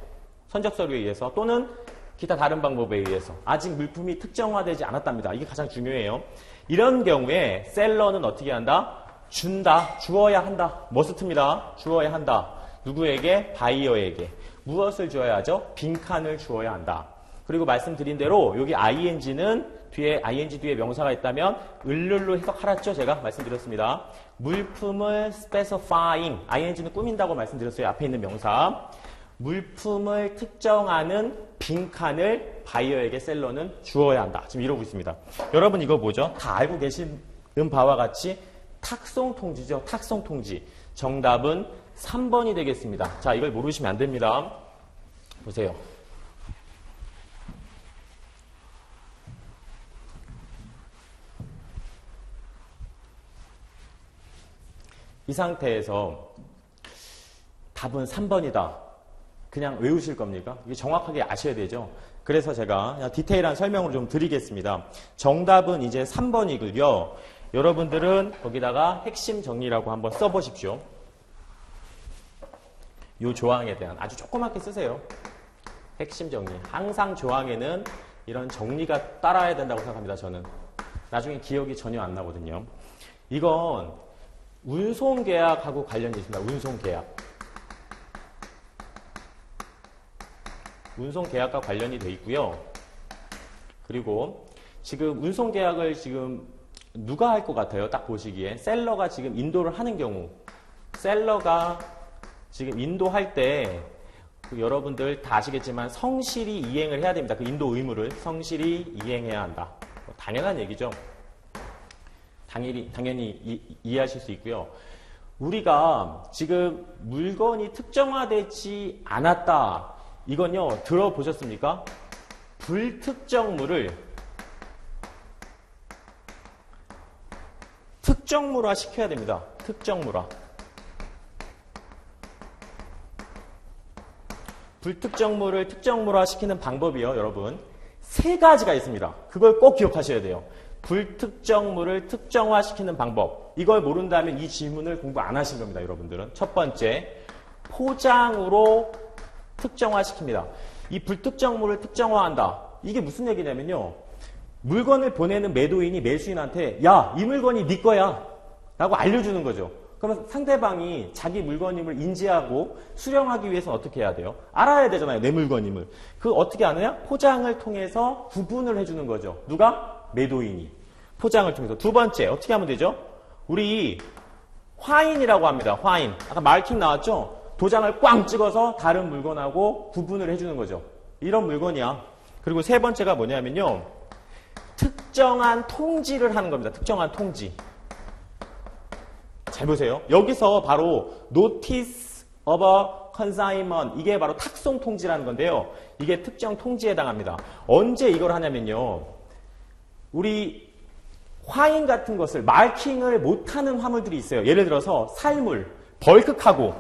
선적 서류에 의해서 또는 기타 다른 방법에 의해서 아직 물품이 특정화되지 않았답니다. 이게 가장 중요해요. 이런 경우에 셀러는 어떻게 한다? 준다. 주어야 한다. 머스트입니다. 주어야 한다. 누구에게? 바이어에게. 무엇을 주어야 하죠? 빈칸을 주어야 한다. 그리고 말씀드린 대로 여기 ing는 뒤에 ing 뒤에 명사가 있다면 을룰로 해석하랬죠. 제가 말씀드렸습니다. 물품을 specifying ing는 꾸민다고 말씀드렸어요. 앞에 있는 명사. 물품을 특정하는 빈칸을 바이어에게 셀러는 주어야 한다. 지금 이러고 있습니다. 여러분 이거 뭐죠? 다 알고 계시는 바와 같이 탁송통지죠. 탁송통지. 정답은 3번이 되겠습니다. 자, 이걸 모르시면 안 됩니다. 보세요. 이 상태에서 답은 3번이다. 그냥 외우실 겁니까? 이게 정확하게 아셔야 되죠. 그래서 제가 디테일한 설명을 좀 드리겠습니다. 정답은 이제 3번이고요. 여러분들은 거기다가 핵심 정리라고 한번 써보십시오. 이 조항에 대한 아주 조그맣게 쓰세요. 핵심 정리. 항상 조항에는 이런 정리가 따라야 된다고 생각합니다. 저는. 나중에 기억이 전혀 안 나거든요. 이건 운송계약하고 관련이 있습니다. 운송계약. 운송계약과 관련이 돼 있고요. 그리고 지금 운송계약을 지금 누가 할 것 같아요? 딱 보시기에. 셀러가 지금 인도를 하는 경우. 셀러가 지금 인도할 때 여러분들 다 아시겠지만 성실히 이행을 해야 됩니다. 그 인도 의무를 성실히 이행해야 한다. 당연한 얘기죠. 당연히 이해하실 수 있고요. 우리가 지금 물건이 특정화되지 않았다. 이건요, 들어보셨습니까? 불특정물을 특정물화 시켜야 됩니다. 특정물화. 불특정물을 특정물화 시키는 방법이요, 여러분. 3가지가 있습니다. 그걸 꼭 기억하셔야 돼요. 불특정물을 특정화시키는 방법. 이걸 모른다면 이 질문을 공부 안 하신 겁니다, 여러분들은. 첫 번째, 포장으로 특정화시킵니다. 이 불특정물을 특정화한다. 이게 무슨 얘기냐면요. 물건을 보내는 매도인이 매수인한테 야, 이 물건이 네 거야 라고 알려주는 거죠. 그러면 상대방이 자기 물건임을 인지하고 수령하기 위해서는 어떻게 해야 돼요? 알아야 되잖아요. 내 물건임을. 그 어떻게 아느냐? 포장을 통해서 구분을 해주는 거죠. 누가? 매도인이. 포장을 통해서. 두 번째 어떻게 하면 되죠? 우리 화인이라고 합니다. 화인. 아까 마킹 나왔죠? 도장을 꽝 찍어서 다른 물건하고 구분을 해주는 거죠. 이런 물건이야. 그리고 세 번째가 뭐냐면요. 특정한 통지를 하는 겁니다. 특정한 통지. 잘 보세요. 여기서 바로 Notice of a Consignment 이게 바로 탁송 통지라는 건데요. 이게 특정 통지에 해당합니다. 언제 이걸 하냐면요. 우리 화인 같은 것을 마킹을 못하는 화물들이 있어요. 예를 들어서 살물, 벌크카고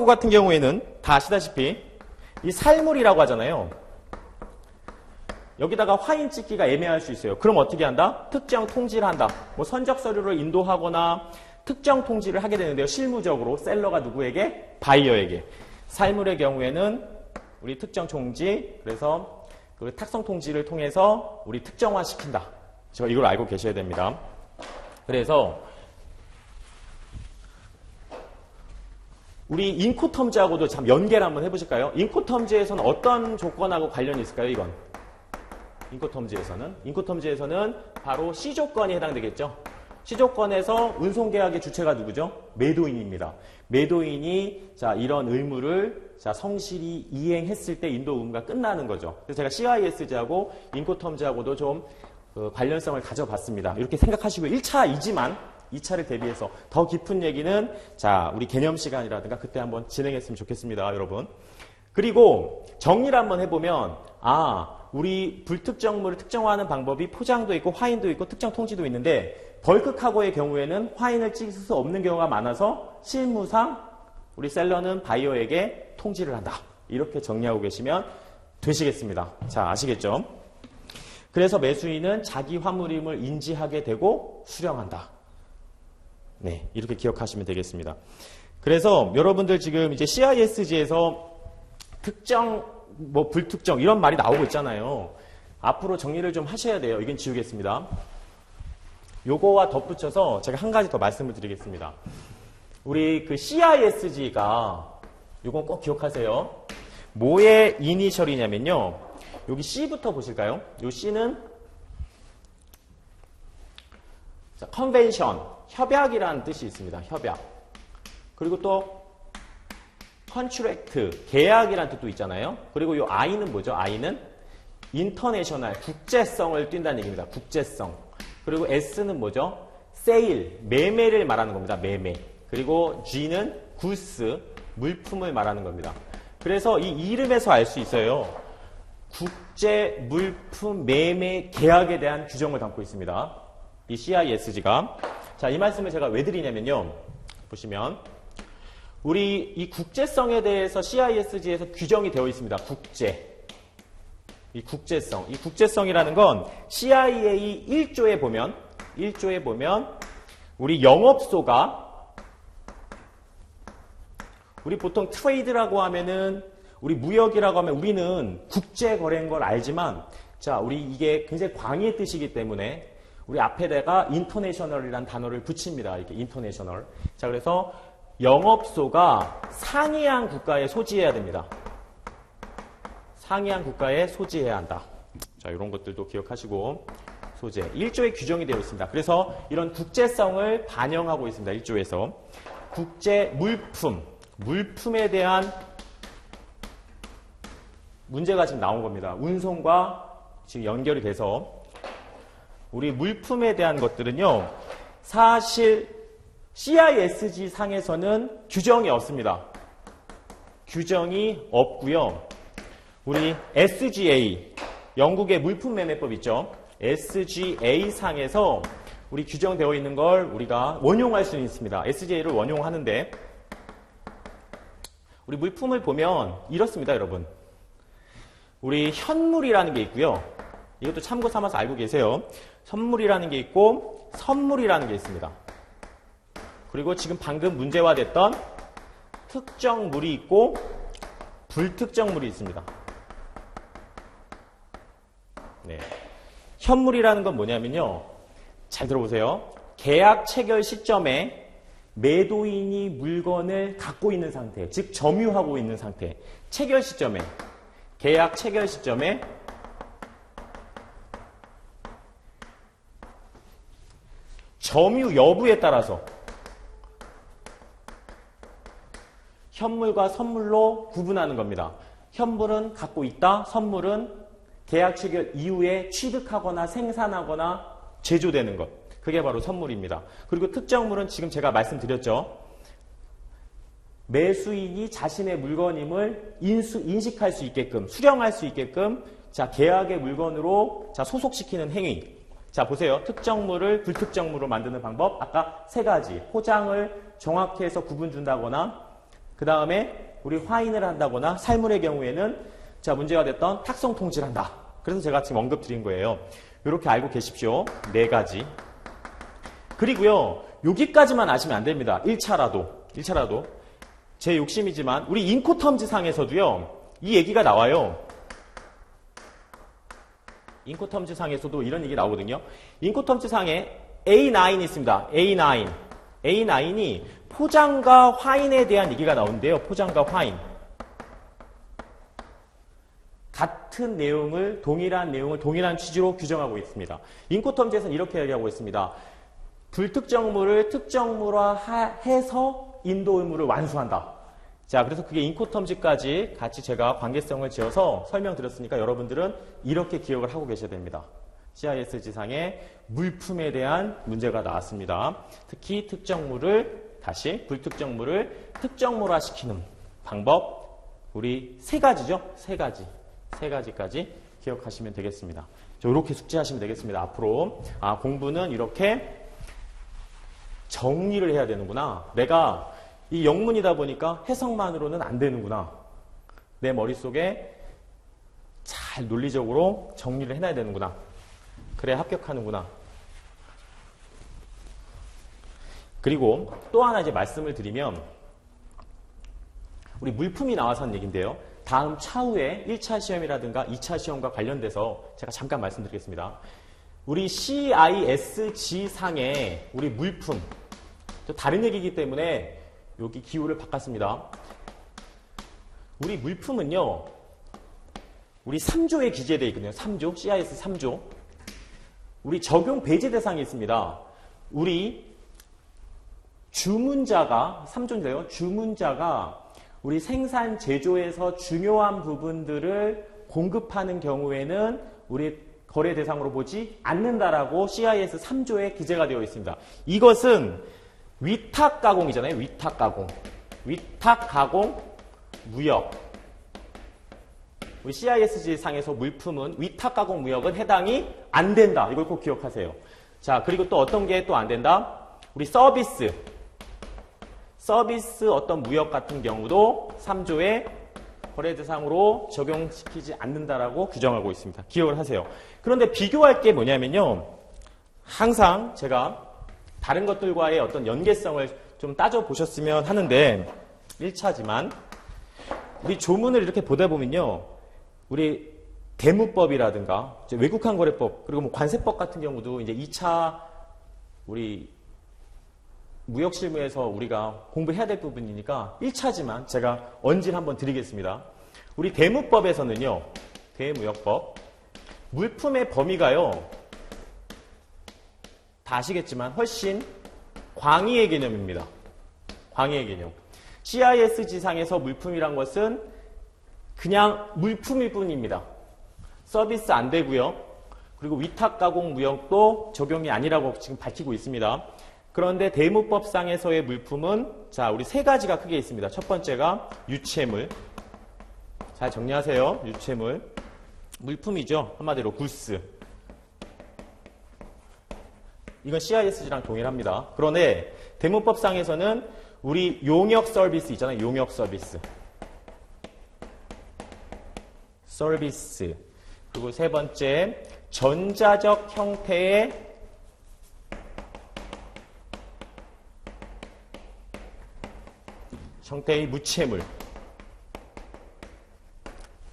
같은 경우에는 다 아시다시피 이 살물이라고 하잖아요. 여기다가 화인 찍기가 애매할 수 있어요. 그럼 어떻게 한다? 특정 통지를 한다. 뭐 선적 서류를 인도하거나 특정 통지를 하게 되는데요. 실무적으로 셀러가 누구에게? 바이어에게. 살물의 경우에는 우리 특정 통지, 그래서 그 탁송 통지를 통해서 우리 특정화 시킨다. 이걸 알고 계셔야 됩니다. 그래서 우리 인코텀즈하고도 참 연계를 한번 해보실까요? 인코텀즈에서는 어떤 조건하고 관련이 있을까요? 이건 인코텀즈에서는 바로 C조건이 해당되겠죠. C조건에서 운송계약의 주체가 누구죠? 매도인입니다. 매도인이 자 이런 의무를 자 성실히 이행했을 때 인도 의무가 끝나는 거죠. 그래서 제가 CISG하고 인코텀즈하고도 좀 관련성을 가져봤습니다. 이렇게 생각하시고 1차이지만 2차를 대비해서 더 깊은 얘기는 자 우리 개념 시간이라든가 그때 한번 진행했으면 좋겠습니다. 여러분. 그리고 정리를 한번 해보면 우리 불특정물을 특정화하는 방법이 포장도 있고 화인도 있고 특정 통지도 있는데 벌크카고의 경우에는 화인을 찍을 수 없는 경우가 많아서 실무상 우리 셀러는 바이어에게 통지를 한다. 이렇게 정리하고 계시면 되시겠습니다. 자, 아시겠죠? 그래서 매수인은 자기 화물임을 인지하게 되고 수령한다. 네, 이렇게 기억하시면 되겠습니다. 그래서 여러분들 지금 이제 CISG에서 특정, 불특정 이런 말이 나오고 있잖아요. 앞으로 정리를 좀 하셔야 돼요. 이건 지우겠습니다. 요거와 덧붙여서 제가 한 가지 더 말씀을 드리겠습니다. 우리 그 CISG가 요건 꼭 기억하세요. 뭐의 이니셜이냐면요. 여기 C부터 보실까요? 요 C는 자, 컨벤션, 협약이라는 뜻이 있습니다. 협약. 그리고 또 컨트랙트, 계약이라는 뜻도 있잖아요. 그리고 요 I는 뭐죠? I는 인터내셔널, 국제성을 띈다는 얘기입니다. 국제성. 그리고 S는 뭐죠? 세일, 매매를 말하는 겁니다. 매매. 그리고 G는 굿스, 물품을 말하는 겁니다. 그래서 이 이름에서 알 수 있어요. 국제 물품 매매 계약에 대한 규정을 담고 있습니다. 이 CISG가. 자, 이 말씀을 제가 왜 드리냐면요. 보시면 우리 이 국제성에 대해서 CISG에서 규정이 되어 있습니다. 이 국제성. 이 국제성이라는 건 CIA 1조에 보면 우리 영업소가 우리 보통 트레이드라고 하면은 우리 무역이라고 하면 우리는 국제 거래인 걸 알지만 자, 우리 이게 굉장히 광의의 뜻이기 때문에 우리 앞에다가 인터내셔널이라는 단어를 붙입니다. 이렇게 인터내셔널. 자, 그래서 영업소가 상이한 국가에 소지해야 됩니다. 상이한 국가에 소지해야 한다. 자, 이런 것들도 기억하시고 소재. 1조에 규정이 되어 있습니다. 그래서 이런 국제성을 반영하고 있습니다. 1조에서. 국제 물품, 물품에 대한 문제가 지금 나온 겁니다. 운송과 지금 연결이 돼서 우리 물품에 대한 것들은요. 사실 CISG 상에서는 규정이 없습니다. 규정이 없고요. 우리 SGA, 영국의 물품 매매법 있죠. SGA 상에서 우리 규정되어 있는 걸 우리가 원용할 수 있습니다. SGA를 원용하는데 우리 물품을 보면 이렇습니다, 여러분. 우리 현물이라는 게 있고요. 이것도 참고 삼아서 알고 계세요. 선물이라는 게 있고 선물이라는 게 있습니다. 그리고 지금 방금 문제화됐던 특정물이 있고 불특정물이 있습니다. 네. 현물이라는 건 뭐냐면요. 잘 들어보세요. 계약 체결 시점에 매도인이 물건을 갖고 있는 상태, 즉 점유하고 있는 상태. 체결 시점에, 계약 체결 시점에 점유 여부에 따라서 현물과 선물로 구분하는 겁니다. 현물은 갖고 있다, 선물은 계약 체결 이후에 취득하거나 생산하거나 제조되는 것. 그게 바로 선물입니다. 그리고 특정물은 지금 제가 말씀드렸죠. 매수인이 자신의 물건임을 인식할 수 있게끔, 수령할 수 있게끔 자, 계약의 물건으로 자, 소속시키는 행위. 자, 보세요. 특정물을 불특정물로 만드는 방법. 아까 세 가지. 포장을 정확히 해서 구분 준다거나 그 다음에 우리 화인을 한다거나 살물의 경우에는 자, 문제가 됐던 탁송 통지를 한다. 그래서 제가 지금 언급 드린 거예요. 이렇게 알고 계십시오. 네 가지. 그리고요. 여기까지만 아시면 안 됩니다. 1차라도. 제 욕심이지만 우리 인코텀즈 상에서도요. 이 얘기가 나와요. 인코텀즈 상에서도 이런 얘기 나오거든요. 인코텀즈 상에 A9이 있습니다. A9이 포장과 화인에 대한 얘기가 나오는데요. 포장과 화인. 같은 내용을, 동일한 내용을 동일한 취지로 규정하고 있습니다. 인코텀즈에서는 이렇게 얘기하고 있습니다. 불특정물을 특정물화해서 인도 의무를 완수한다. 자, 그래서 그게 인코텀즈까지 같이 제가 관계성을 지어서 설명드렸으니까 여러분들은 이렇게 기억을 하고 계셔야 됩니다. CIS 지상에 물품에 대한 문제가 나왔습니다. 특히 특정물을 다시 불특정물을 특정물화시키는 방법 우리 세 가지죠. 세 가지까지 기억하시면 되겠습니다. 이렇게 숙지하시면 되겠습니다. 앞으로 공부는 이렇게 정리를 해야 되는구나. 내가 이 영문이다 보니까 해석만으로는 안 되는구나. 내 머릿속에 잘 논리적으로 정리를 해놔야 되는구나. 그래야 합격하는구나. 그리고 또 하나 이제 말씀을 드리면 우리 물품이 나와서 한 얘기인데요. 다음 차후에 1차 시험이라든가 2차 시험과 관련돼서 제가 잠깐 말씀드리겠습니다. 우리 CISG 상에 우리 물품 또 다른 얘기이기 때문에 여기 기호를 바꿨습니다. 우리 물품은요. 우리 3조에 기재되어 있거든요. 3조, CIS 3조. 우리 적용 배제 대상이 있습니다. 우리 주문자가 3조인데요. 주문자가 우리 생산 제조에서 중요한 부분들을 공급하는 경우에는 우리 거래 대상으로 보지 않는다라고 CIS 3조에 기재가 되어 있습니다. 이것은 위탁 가공이잖아요. 위탁 가공, 무역. 우리 CISG 상에서 물품은 위탁 가공 무역은 해당이 안 된다. 이걸 꼭 기억하세요. 자, 그리고 또 어떤 게 또 안 된다? 우리 서비스 어떤 무역 같은 경우도 3조에 거래 대상으로 적용시키지 않는다라고 규정하고 있습니다. 기억을 하세요. 그런데 비교할 게 뭐냐면요. 항상 제가 다른 것들과의 어떤 연계성을 좀 따져보셨으면 하는데 1차지만 우리 조문을 이렇게 보다 보면요. 우리 대무법이라든가 외국환 거래법 그리고 뭐 관세법 같은 경우도 이제 2차 우리 무역실무에서 우리가 공부해야 될 부분이니까 1차지만 제가 언질 한번 드리겠습니다. 우리 대무법에서는요. 대무역법 물품의 범위가요. 다 아시겠지만 훨씬 광의의 개념입니다. 광의의 개념. CIS 지상에서 물품이란 것은 그냥 물품일 뿐입니다. 서비스 안 되고요. 그리고 위탁 가공 무역도 적용이 아니라고 지금 밝히고 있습니다. 그런데 대무법상에서의 물품은 자, 우리 세 가지가 크게 있습니다. 첫 번째가 유체물. 잘 정리하세요. 유체물. 물품이죠. 한마디로 굴스. 이건 CISG랑 동일합니다. 그런데 대무법상에서는 우리 용역 서비스 있잖아요. 용역 서비스. 그리고 세 번째 전자적 형태의 무체물.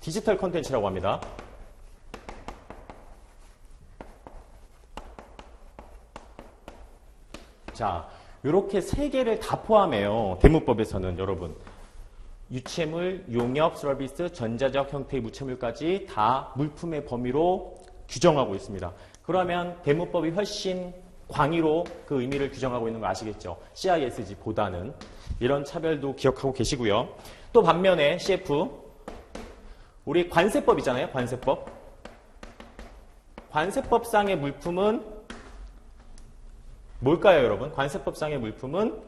디지털 컨텐츠라고 합니다. 자, 이렇게 세 개를 다 포함해요. 대무법에서는 여러분. 유체물, 용역, 서비스, 전자적 형태의 무체물까지 다 물품의 범위로 규정하고 있습니다. 그러면 대무법이 훨씬 광의로 그 의미를 규정하고 있는 거 아시겠죠? CISG보다는. 이런 차별도 기억하고 계시고요. 또 반면에 CF, 우리 관세법 있잖아요. 관세법. 관세법상의 물품은 뭘까요, 여러분? 관세법상의 물품은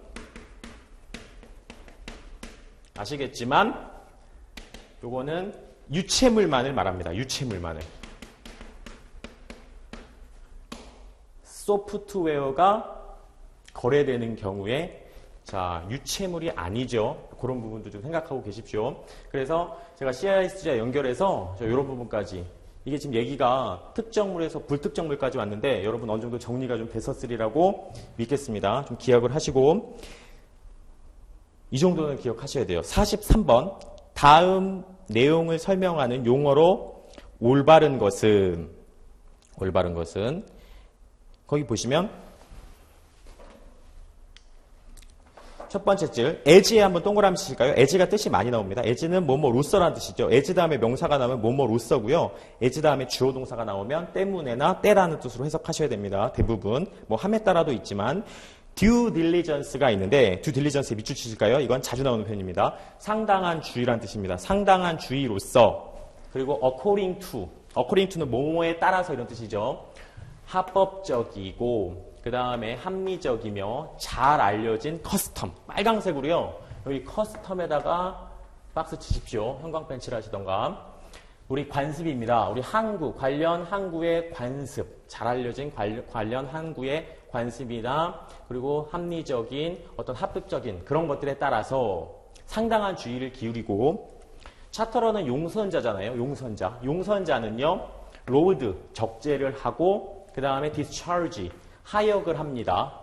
아시겠지만 요거는 유체물만을 말합니다. 유체물만을. 소프트웨어가 거래되는 경우에 자, 유체물이 아니죠. 그런 부분도 좀 생각하고 계십시오. 그래서 제가 CISG와 연결해서 이런 부분까지 이게 지금 얘기가 특정물에서 불특정물까지 왔는데 여러분 어느 정도 정리가 좀 됐었으리라고 믿겠습니다. 좀 기억을 하시고 이 정도는 기억하셔야 돼요. 43번 다음 내용을 설명하는 용어로 올바른 것은 거기 보시면 첫 번째 줄 as에 한번 동그라미 치실까요? as가 뜻이 많이 나옵니다. as는 뭐뭐로서라는 뜻이죠. as 다음에 명사가 나오면 뭐뭐로서고요. as 다음에 주어 동사가 나오면 때문에나 때라는 뜻으로 해석하셔야 됩니다. 대부분 뭐 함에 따라도 있지만 due diligence가 있는데 due diligence에 밑줄 치실까요? 이건 자주 나오는 표현입니다. 상당한 주의라는 뜻입니다. 상당한 주의로서 그리고 according to는 뭐뭐에 따라서 이런 뜻이죠. 합법적이고 그 다음에 합리적이며 잘 알려진 커스텀 빨강색으로요. 여기 커스텀에다가 박스 치십시오. 형광펜 칠하시던가. 우리 관습입니다. 우리 항구 관련 항구의 관습 잘 알려진 관련 항구의 관습이나 그리고 합리적인 어떤 합법적인 그런 것들에 따라서 상당한 주의를 기울이고 차터러는 용선자잖아요. 용선자는요. 로드 적재를 하고 그 다음에 discharge 하역을 합니다.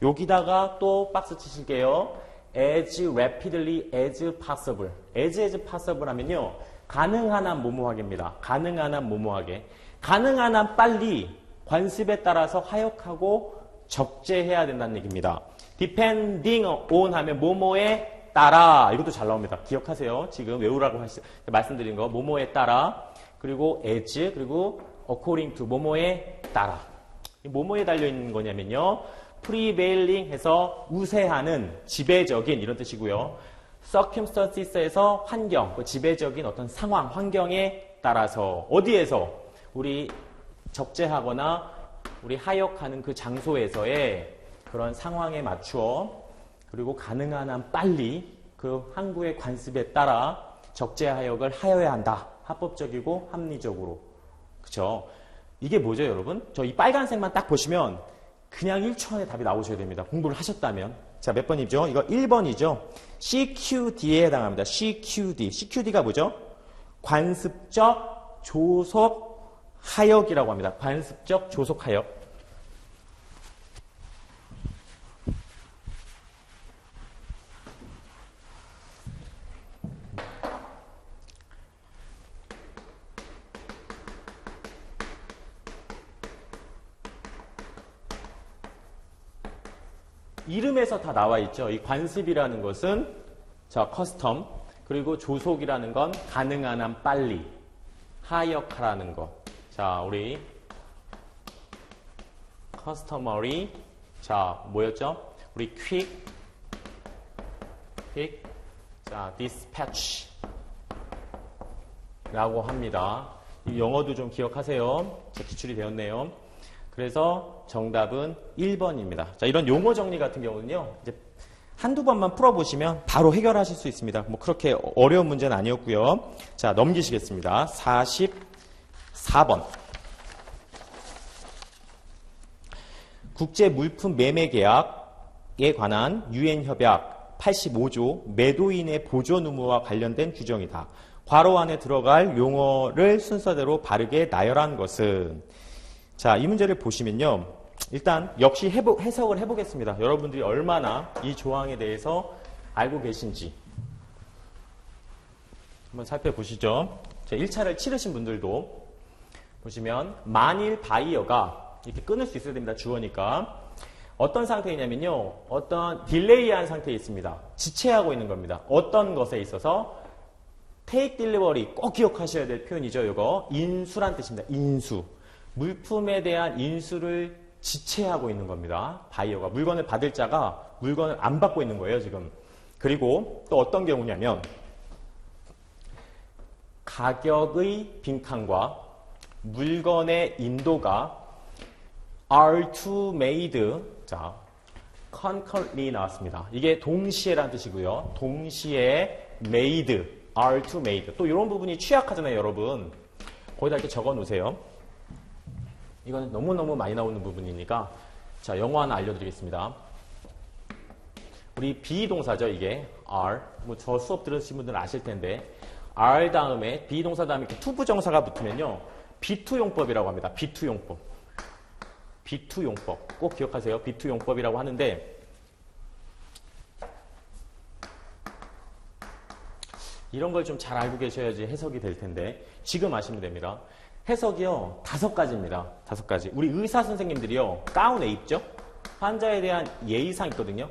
여기다가 또 박스 치실게요. as rapidly as possible. as possible 하면요. 가능한 한 뭐뭐하게입니다. 가능한 한 뭐뭐하게. 가능한 한 빨리 관습에 따라서 하역하고 적재해야 된다는 얘기입니다. depending on 하면 뭐뭐에 따라. 이것도 잘 나옵니다. 기억하세요. 지금 외우라고 말씀드린 거. 뭐뭐에 따라. 그리고 as 그리고 according to 뭐뭐에 따라. 뭐뭐에 달려있는 거냐면요. prevailing 해서 우세하는 지배적인 이런 뜻이고요. circumstances에서 환경, 그 지배적인 어떤 상황, 환경에 따라서 어디에서 우리 적재하거나 우리 하역하는 그 장소에서의 그런 상황에 맞추어 그리고 가능한 한 빨리 그 항구의 관습에 따라 적재하역을 하여야 한다. 합법적이고 합리적으로. 그쵸? 이게 뭐죠, 여러분? 저 이 빨간색만 딱 보시면 그냥 1초 안에 답이 나오셔야 됩니다. 공부를 하셨다면. 자, 몇 번이죠? 이거 1번이죠? CQD에 해당합니다. CQD. CQD가 뭐죠? 관습적 조속 하역이라고 합니다. 관습적 조속 하역. 이름에서 다 나와 있죠. 이 관습이라는 것은 자, 커스텀 그리고 조속이라는 건 가능한 한 빨리 하역하라는 거. 자, 우리 customary 자, 뭐였죠? 우리 quick 자, dispatch 라고 합니다. 이 영어도 좀 기억하세요. 자, 기출이 되었네요. 그래서 정답은 1번입니다. 자, 이런 용어 정리 같은 경우는요. 이제 한두 번만 풀어보시면 바로 해결하실 수 있습니다. 뭐 그렇게 어려운 문제는 아니었고요. 자, 넘기시겠습니다. 44번. 국제 물품 매매 계약에 관한 유엔 협약 85조 매도인의 보존 의무와 관련된 규정이다. 괄호 안에 들어갈 용어를 순서대로 바르게 나열한 것은 자, 이 문제를 보시면요. 일단 역시 해석을 해보겠습니다. 여러분들이 얼마나 이 조항에 대해서 알고 계신지 한번 살펴보시죠. 제 1차를 치르신 분들도 보시면 만일 바이어가 이렇게 끊을 수 있어야 됩니다. 주어니까. 어떤 상태이냐면요. 어떤 딜레이한 상태에 있습니다. 지체하고 있는 겁니다. 어떤 것에 있어서 take delivery 꼭 기억하셔야 될 표현이죠. 이거 인수란 뜻입니다. 인수. 물품에 대한 인수를 지체하고 있는 겁니다. 바이어가. 물건을 받을 자가 물건을 안 받고 있는 거예요, 지금. 그리고 또 어떤 경우냐면 가격의 빈칸과 물건의 인도가 are to made, 자, concurrently 나왔습니다. 이게 동시에라는 뜻이고요. 동시에 made, are to made. 또 이런 부분이 취약하잖아요, 여러분. 거기다 이렇게 적어 놓으세요. 이거는 너무너무 많이 나오는 부분이니까. 자, 영어 하나 알려드리겠습니다. 우리 비동사죠, 이게. are. 뭐 저 수업 들으신 분들은 아실 텐데. are 다음에, 비동사 다음에 이렇게 투부정사가 붙으면요. 비투용법이라고 합니다. 비투용법. 비투용법. 꼭 기억하세요. 비투용법이라고 하는데, 이런 걸 좀 잘 알고 계셔야지 해석이 될 텐데, 지금 아시면 됩니다. 해석이요, 5가지입니다. 5가지. 우리 의사 선생님들이요, 가운에 입죠? 환자에 대한 예의상 있거든요.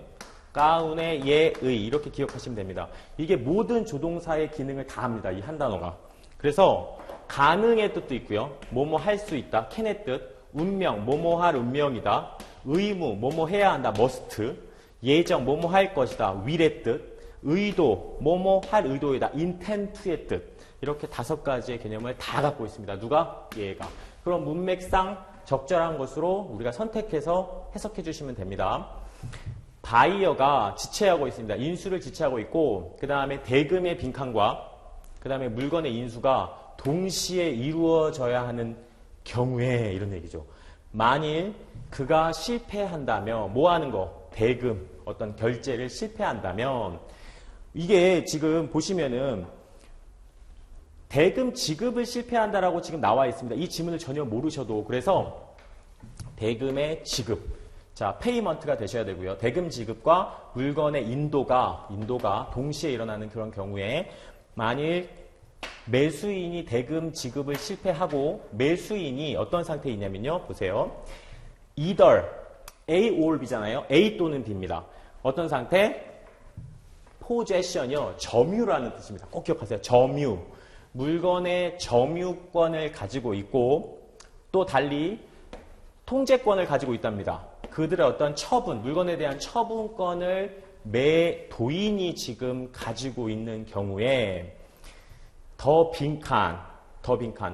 가운의 예의, 이렇게 기억하시면 됩니다. 이게 모든 조동사의 기능을 다 합니다. 이 한 단어가. 그래서 가능의 뜻도 있고요. 뭐뭐 할 수 있다. can의 뜻. 운명, 뭐뭐 할 운명이다. 의무, 뭐뭐 해야 한다. must. 예정, 뭐뭐 할 것이다. will의 뜻. 의도, 뭐뭐 할 의도이다. intent의 뜻. 이렇게 5가지의 개념을 다 갖고 있습니다. 누가? 얘가. 그럼 문맥상 적절한 것으로 우리가 선택해서 해석해 주시면 됩니다. 바이어가 지체하고 있습니다. 인수를 지체하고 있고, 그 다음에 대금의 빈칸과 그 다음에 물건의 인수가 동시에 이루어져야 하는 경우에, 이런 얘기죠. 만일 그가 실패한다면, 뭐 하는 거? 대금, 어떤 결제를 실패한다면, 이게 지금 보시면은 대금 지급을 실패한다라고 지금 나와 있습니다. 이 지문을 전혀 모르셔도. 그래서 대금의 지급, 자, 페이먼트가 되셔야 되고요. 대금 지급과 물건의 인도가 동시에 일어나는 그런 경우에, 만일 매수인이 대금 지급을 실패하고 매수인이 어떤 상태에 있냐면요. 보세요. either A or B잖아요. A 또는 B입니다. 어떤 상태? possession이요. 점유라는 뜻입니다. 꼭 기억하세요. 점유. 물건의 점유권을 가지고 있고, 또 달리 통제권을 가지고 있답니다. 그들의 어떤 처분, 물건에 대한 처분권을 매도인이 지금 가지고 있는 경우에 더 빈칸.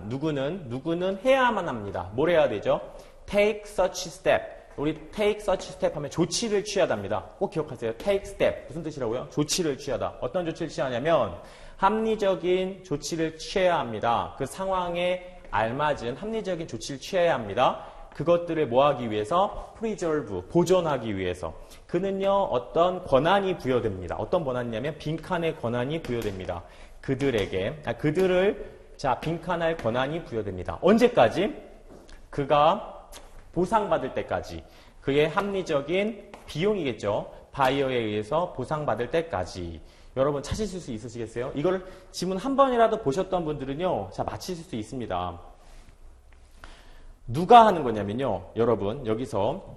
누구는 해야만 합니다. 뭘 해야 되죠? take such step. 우리 take such step 하면 조치를 취하답니다. 꼭 기억하세요. take step. 무슨 뜻이라고요? 조치를 취하다. 어떤 조치를 취하냐면 합리적인 조치를 취해야 합니다. 그 상황에 알맞은 합리적인 조치를 취해야 합니다. 그것들을 뭐하기 위해서? preserve, 보존하기 위해서. 그는요, 어떤 권한이 부여됩니다. 어떤 권한이냐면 빈칸의 권한이 부여됩니다. 그들에게, 빈칸할 권한이 부여됩니다. 언제까지? 그가 보상받을 때까지. 그의 합리적인 비용이겠죠. 바이어에 의해서 보상받을 때까지. 여러분 찾으실 수 있으시겠어요? 이거를 지문 한 번이라도 보셨던 분들은요, 자, 맞히실 수 있습니다. 누가 하는 거냐면요, 여러분 여기서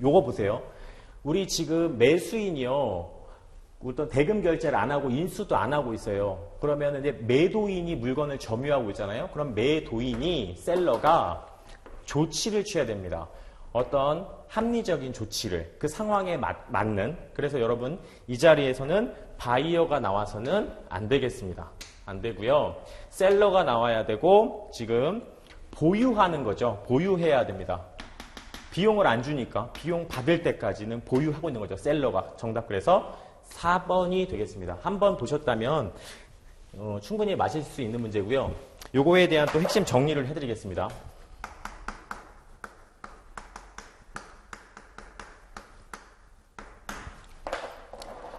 요거 보세요. 우리 지금 매수인이요, 어떤 대금 결제를 안 하고 인수도 안 하고 있어요. 그러면 이제 매도인이 물건을 점유하고 있잖아요. 그럼 매도인이, 셀러가 조치를 취해야 됩니다. 어떤 합리적인 조치를, 그 상황에 맞는. 그래서 여러분 이 자리에서는 바이어가 나와서는 안 되겠습니다. 안 되고요. 셀러가 나와야 되고, 지금 보유하는 거죠. 보유해야 됩니다. 비용을 안 주니까 비용 받을 때까지는 보유하고 있는 거죠. 셀러가. 정답. 그래서 4번이 되겠습니다. 한번 보셨다면 충분히 맞힐 수 있는 문제고요. 요거에 대한 또 핵심 정리를 해드리겠습니다.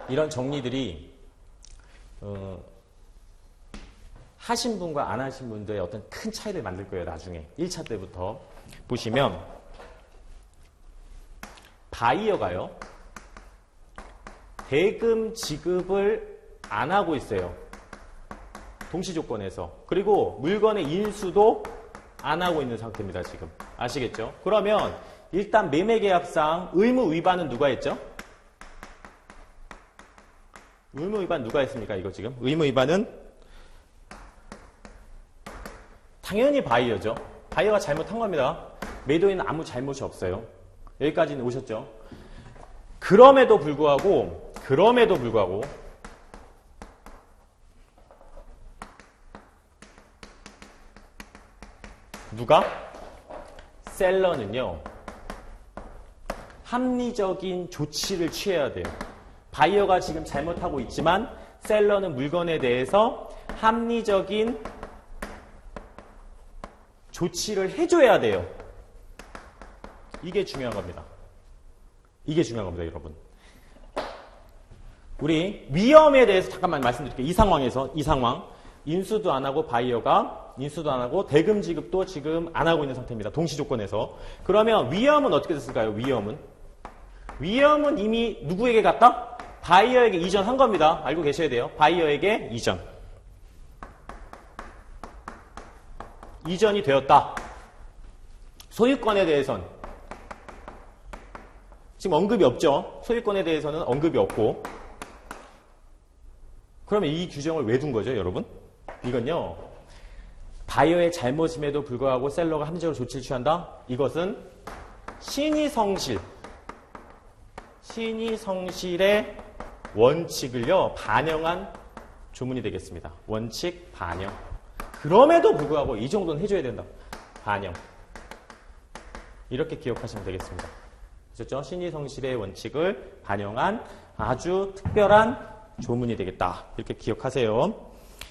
이런 정리들이 하신 분과 안 하신 분들의 어떤 큰 차이를 만들 거예요. 나중에 1차 때부터 보시면 바이어가요, 대금 지급을 안 하고 있어요. 동시 조건에서. 그리고 물건의 인수도 안 하고 있는 상태입니다, 지금. 아시겠죠? 그러면 일단 매매계약상 의무 위반은 누가 했죠? 의무 위반 누가 했습니까, 이거 지금? 의무 위반은 당연히 바이어죠. 바이어가 잘못한 겁니다. 매도인은 아무 잘못이 없어요. 여기까지는 오셨죠? 그럼에도 불구하고 누가? 셀러는요, 합리적인 조치를 취해야 돼요. 바이어가 지금 잘못하고 있지만 셀러는 물건에 대해서 합리적인 조치를 해줘야 돼요. 이게 중요한 겁니다. 이게 중요한 겁니다, 여러분. 우리 위험에 대해서 잠깐만 말씀드릴게요. 이 상황. 인수도 안 하고 바이어가 인수도 안 하고 대금 지급도 지금 안 하고 있는 상태입니다. 동시 조건에서. 그러면 위험은 어떻게 됐을까요? 위험은 이미 누구에게 갔다? 바이어에게 이전한 겁니다. 알고 계셔야 돼요. 바이어에게 이전이 되었다. 소유권에 대해선 지금 언급이 없죠. 소유권에 대해서는 언급이 없고. 그러면 이 규정을 왜 둔 거죠, 여러분? 이건요, 바이어의 잘못임에도 불구하고 셀러가 합리적으로 조치를 취한다? 이것은 신의성실의 원칙을요, 반영한 조문이 되겠습니다. 원칙 반영. 그럼에도 불구하고 이 정도는 해줘야 된다. 반영. 이렇게 기억하시면 되겠습니다. 아셨죠? 신의성실의 원칙을 반영한 아주 특별한 조문이 되겠다. 이렇게 기억하세요.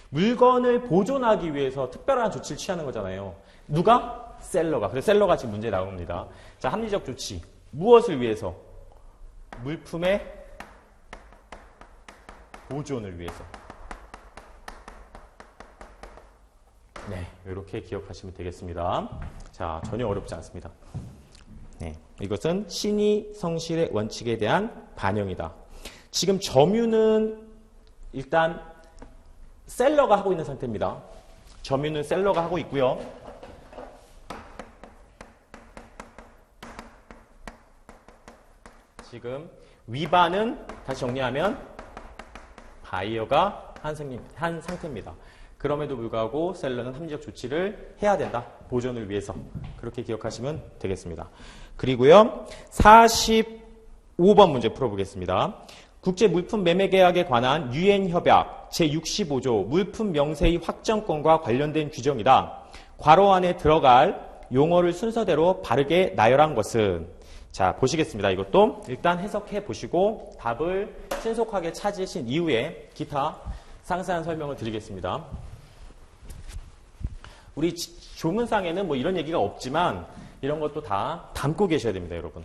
물건을 보존하기 위해서 특별한 조치를 취하는 거잖아요. 누가? 셀러가. 그래서 셀러가 지금 문제에 나옵니다. 자, 합리적 조치. 무엇을 위해서? 물품의 보존을 위해서. 네, 이렇게 기억하시면 되겠습니다. 자, 전혀 어렵지 않습니다. 네, 이것은 신의성실의 원칙에 대한 반영이다. 지금 점유는 일단 셀러가 하고 있는 상태입니다. 점유는 셀러가 하고 있고요. 지금 위반은 다시 정리하면 바이어가 한 상태입니다. 그럼에도 불구하고 셀러는 합리적 조치를 해야 된다. 보존을 위해서. 그렇게 기억하시면 되겠습니다. 그리고요, 45번 문제 풀어보겠습니다. 국제물품매매계약에 관한 유엔협약 제65조 물품 명세의 확정권과 관련된 규정이다. 괄호 안에 들어갈 용어를 순서대로 바르게 나열한 것은? 자, 보시겠습니다. 이것도 일단 해석해 보시고 답을 신속하게 찾으신 이후에 기타 상세한 설명을 드리겠습니다. 우리 조문상에는 뭐 이런 얘기가 없지만 이런 것도 다 담고 계셔야 됩니다, 여러분.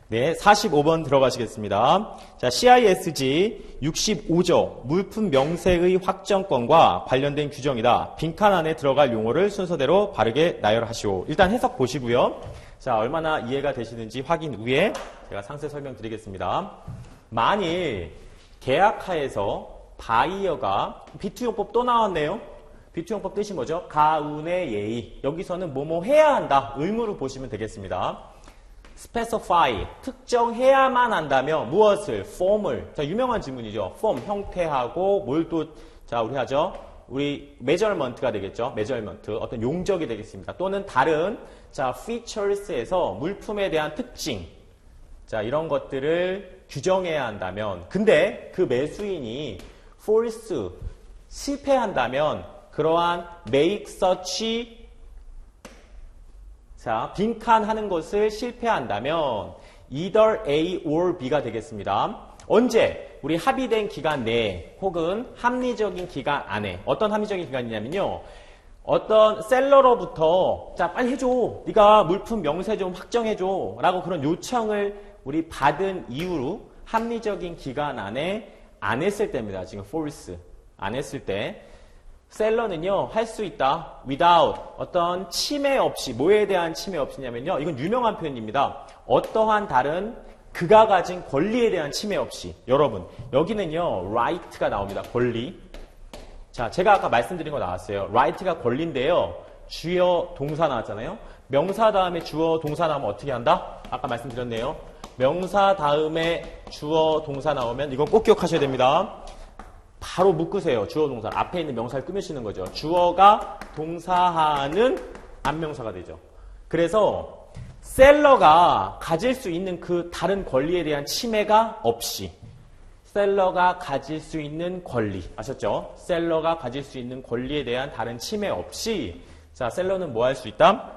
네, 45번 들어가시겠습니다. 자, CISG 65조 물품 명세의 확정권과 관련된 규정이다. 빈칸 안에 들어갈 용어를 순서대로 바르게 나열하시오. 일단 해석 보시고요. 자, 얼마나 이해가 되시는지 확인 후에 제가 상세 설명드리겠습니다. 만일 계약하에서 바이어가 비투용법 또 나왔네요. 비투용법 뜻이 뭐죠? 가운의 예의. 여기서는 뭐뭐 해야 한다. 의무로 보시면 되겠습니다. specify, 특정해야만 한다면 무엇을? form을. 자, 유명한 질문이죠. form, 형태하고 뭘 또, 자, 우리 하죠? 우리 measurement가 되겠죠. measurement, 어떤 용적이 되겠습니다. 또는 다른, 자, features에서 물품에 대한 특징. 자, 이런 것들을 규정해야 한다면, 근데 그 매수인이 false, 실패한다면 그러한 make such, 자, 빈칸 하는 것을 실패한다면 either A or B가 되겠습니다. 언제? 우리 합의된 기간 내에 혹은 합리적인 기간 안에. 어떤 합리적인 기간이냐면요. 어떤 셀러로부터 자, 빨리 해줘. 네가 물품 명세 좀 확정해줘. 라고 그런 요청을 우리 받은 이후로 합리적인 기간 안에 안 했을 때입니다. 지금 false. 안 했을 때. 셀러는요, 할 수 있다. without. 어떤 침해 없이. 뭐에 대한 침해 없이냐면요. 이건 유명한 표현입니다. 어떠한 다른 그가 가진 권리에 대한 침해 없이. 여러분, 여기는요, right가 나옵니다. 권리. 자, 제가 아까 말씀드린 거 나왔어요. right가 권리인데요. 주어 동사 나왔잖아요. 명사 다음에 주어 동사 나오면 어떻게 한다? 아까 말씀드렸네요. 명사 다음에 주어 동사 나오면 이건 꼭 기억하셔야 됩니다. 바로 묶으세요. 주어 동사. 앞에 있는 명사를 꾸미시는 거죠. 주어가 동사하는 안명사가 되죠. 그래서 셀러가 가질 수 있는 그 다른 권리에 대한 침해가 없이 셀러가 가질 수 있는 권리 아셨죠? 셀러가 가질 수 있는 권리에 대한 다른 침해 없이 자 셀러는 뭐 할 수 있다?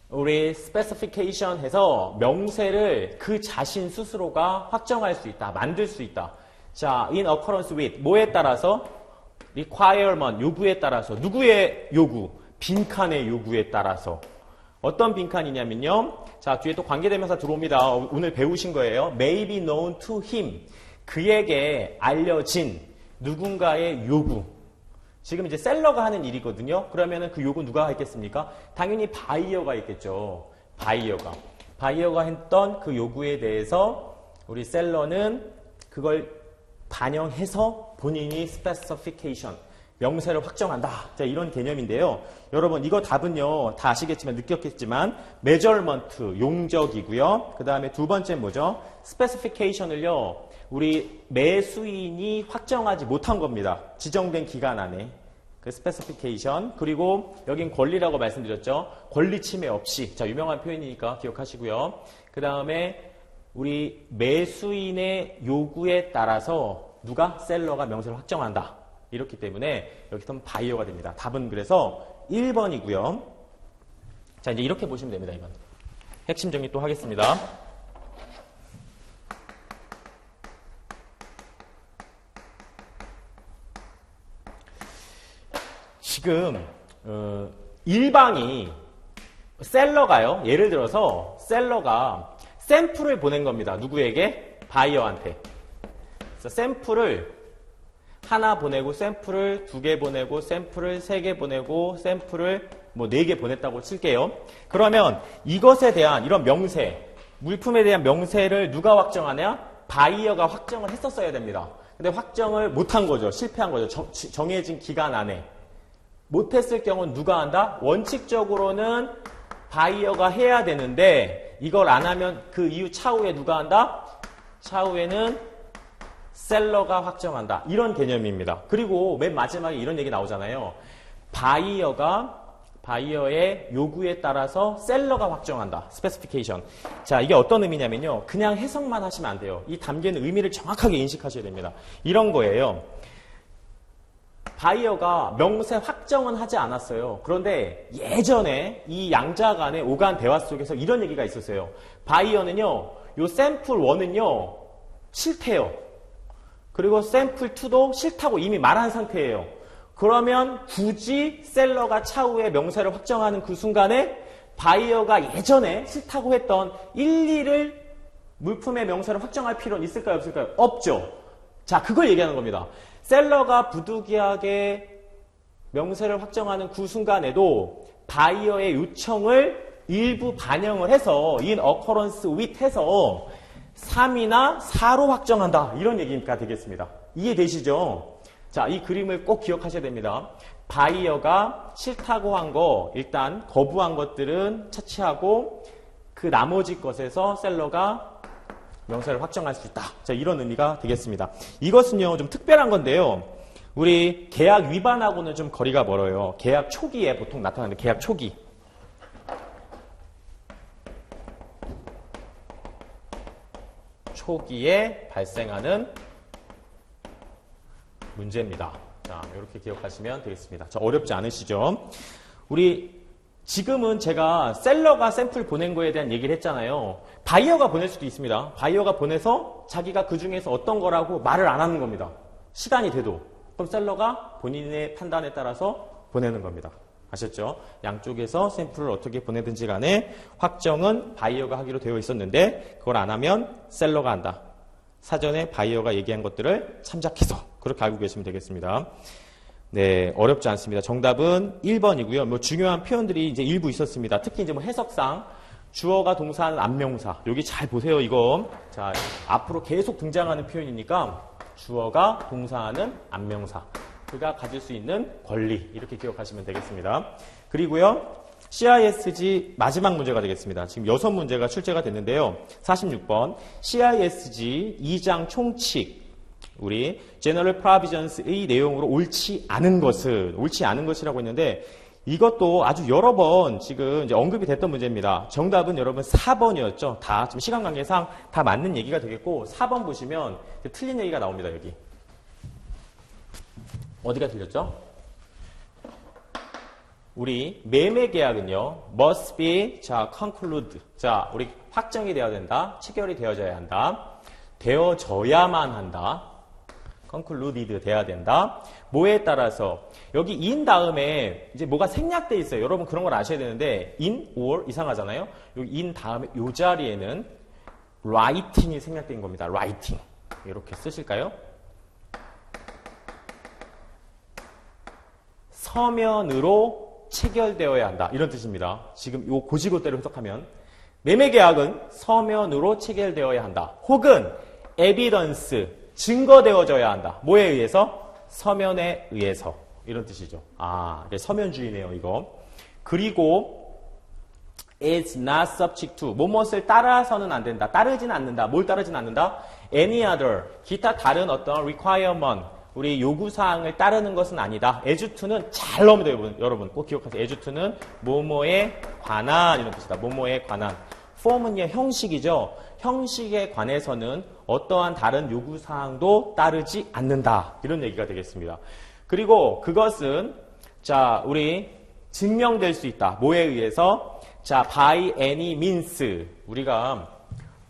우리 specification 해서 명세를 그 자신 스스로가 확정할 수 있다. 만들 수 있다. 자, in accordance with 뭐에 따라서? requirement 요구에 따라서 누구의 요구? 빈칸의 요구에 따라서 어떤 빈칸이냐면요. 자, 뒤에 또 관계대명사 들어옵니다. 오늘 배우신 거예요. may be known to him. 그에게 알려진 누군가의 요구. 지금 이제 셀러가 하는 일이거든요. 그러면은 그 요구 누가 했겠습니까? 당연히 바이어가 있겠죠. 바이어가 했던 그 요구에 대해서 우리 셀러는 그걸 반영해서 본인이 specification 명세를 확정한다. 자, 이런 개념인데요. 여러분, 이거 답은요, 다 아시겠지만, 느꼈겠지만, measurement, 용적이고요. 그 다음에 두 번째 뭐죠? specification을요, 우리 매수인이 확정하지 못한 겁니다. 지정된 기간 안에. 그 specification. 그리고 여긴 권리라고 말씀드렸죠. 권리 침해 없이. 자, 유명한 표현이니까 기억하시고요. 그 다음에 우리 매수인의 요구에 따라서 누가? 셀러가 명세를 확정한다. 이렇기 때문에 여기서는 바이어가 됩니다. 답은 그래서 1번이고요. 자, 이제 이렇게 보시면 됩니다. 이번 핵심 정리 또 하겠습니다. 지금 일방이 셀러가요. 예를 들어서 셀러가 샘플을 보낸 겁니다. 누구에게? 바이어한테. 그래서 샘플을 하나 보내고 샘플을 2개 보내고 샘플을 3개 보내고 샘플을 뭐 4개 보냈다고 칠게요. 그러면 이것에 대한 이런 명세, 물품에 대한 명세를 누가 확정하냐? 바이어가 확정을 했었어야 됩니다. 근데 확정을 못한 거죠. 실패한 거죠. 정해진 기간 안에. 못했을 경우는 누가 한다? 원칙적으로는 바이어가 해야 되는데 이걸 안 하면 그 이후 차후에 누가 한다? 차후에는 셀러가 확정한다. 이런 개념입니다. 그리고 맨 마지막에 이런 얘기 나오잖아요. 바이어의 요구에 따라서 셀러가 확정한다. 스페시피케이션. 자, 이게 어떤 의미냐면요. 그냥 해석만 하시면 안 돼요. 이 담기는 의미를 정확하게 인식하셔야 됩니다. 이런 거예요. 바이어가 명세 확정은 하지 않았어요. 그런데 예전에 이 양자 간의 오간 대화 속에서 이런 얘기가 있었어요. 바이어는요. 요 샘플 1은요. 싫대요. 그리고 샘플 2도 싫다고 이미 말한 상태예요. 그러면 굳이 셀러가 차후에 명세를 확정하는 그 순간에 바이어가 예전에 싫다고 했던 1, 2를 물품의 명세를 확정할 필요는 있을까요? 없을까요? 없죠. 자, 그걸 얘기하는 겁니다. 셀러가 부득이하게 명세를 확정하는 그 순간에도 바이어의 요청을 일부 반영을 해서 in accordance with 해서 3이나 4로 확정한다. 이런 얘기가 되겠습니다. 이해되시죠? 자, 이 그림을 꼭 기억하셔야 됩니다. 바이어가 싫다고 한 거, 일단 거부한 것들은 차치하고 그 나머지 것에서 셀러가 명세를 확정할 수 있다. 자, 이런 의미가 되겠습니다. 이것은요, 좀 특별한 건데요. 우리 계약 위반하고는 좀 거리가 멀어요. 계약 초기에 보통 나타나는 계약 초기. 초기에 발생하는 문제입니다. 자, 이렇게 기억하시면 되겠습니다. 자, 어렵지 않으시죠? 우리 지금은 제가 셀러가 샘플 보낸 거에 대한 얘기를 했잖아요. 바이어가 보낼 수도 있습니다. 바이어가 보내서 자기가 그 중에서 어떤 거라고 말을 안 하는 겁니다. 시간이 돼도. 그럼 셀러가 본인의 판단에 따라서 보내는 겁니다. 아셨죠? 양쪽에서 샘플을 어떻게 보내든지 간에 확정은 바이어가 하기로 되어 있었는데 그걸 안 하면 셀러가 한다. 사전에 바이어가 얘기한 것들을 참작해서 그렇게 알고 계시면 되겠습니다. 네, 어렵지 않습니다. 정답은 1번이고요. 뭐 중요한 표현들이 이제 일부 있었습니다. 특히 이제 뭐 해석상 주어가 동사하는 안명사. 여기 잘 보세요, 이거. 자, 앞으로 계속 등장하는 표현이니까 주어가 동사하는 안명사. 그가 가질 수 있는 권리. 이렇게 기억하시면 되겠습니다. 그리고요. CISG 마지막 문제가 되겠습니다. 지금 6문제가 출제가 됐는데요. 46번 CISG 2장 총칙 우리 General Provisions의 내용으로 옳지 않은 것이라고 했는데 이것도 아주 여러 번 지금 이제 언급이 됐던 문제입니다. 정답은 여러분 4번이었죠. 다 지금 시간 관계상 다 맞는 얘기가 되겠고 4번 보시면 틀린 얘기가 나옵니다. 여기 어디가 틀렸죠? 우리 매매 계약은요, must be, conclude. 우리 확정이 되어야 된다. 체결이 되어져야 한다. 되어져야만 한다. concluded 돼야 된다. 뭐에 따라서 여기 in 다음에 이제 뭐가 생략돼 있어요. 여러분 그런 걸 아셔야 되는데 in or 이상하잖아요. 여기 in 다음에 이 자리에는 writing이 생략된 겁니다. writing. 이렇게 쓰실까요? 서면으로 체결되어야 한다. 이런 뜻입니다. 지금 요 고지고대로 해석하면 매매계약은 서면으로 체결되어야 한다. 혹은 evidence, 증거되어져야 한다. 뭐에 의해서? 서면에 의해서. 이런 뜻이죠. 서면주의네요, 이거. 그리고 is not subject to, 무엇을 따라서는 안 된다. 따르지는 않는다. 뭘 따르지는 않는다? any other, 기타 다른 어떤 requirement, 우리 요구사항을 따르는 것은 아니다. as to는 잘 넣으면 돼요, 여러분. 꼭 기억하세요. as to는 뭐뭐에 관한 이런 뜻이다. 뭐뭐에 관한. form은요, 형식이죠. 형식에 관해서는 어떠한 다른 요구사항도 따르지 않는다. 이런 얘기가 되겠습니다. 그리고 그것은 우리 증명될 수 있다. 뭐에 의해서? by any means. 우리가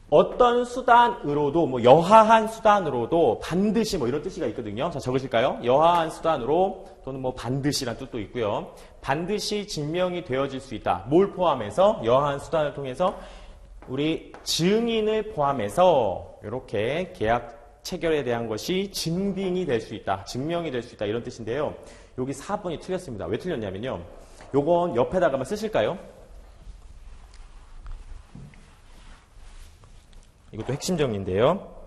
어떤 수단으로도, 여하한 수단으로도 반드시 이런 뜻이 있거든요. 적으실까요? 여하한 수단으로 또는 반드시란 뜻도 있고요. 반드시 증명이 되어질 수 있다. 뭘 포함해서? 여하한 수단을 통해서 우리 증인을 포함해서 이렇게 계약 체결에 대한 것이 증빙이 될 수 있다. 증명이 될 수 있다. 이런 뜻인데요. 여기 4번이 틀렸습니다. 왜 틀렸냐면요. 요건 옆에다가만 쓰실까요? 이것도 핵심 정리인데요.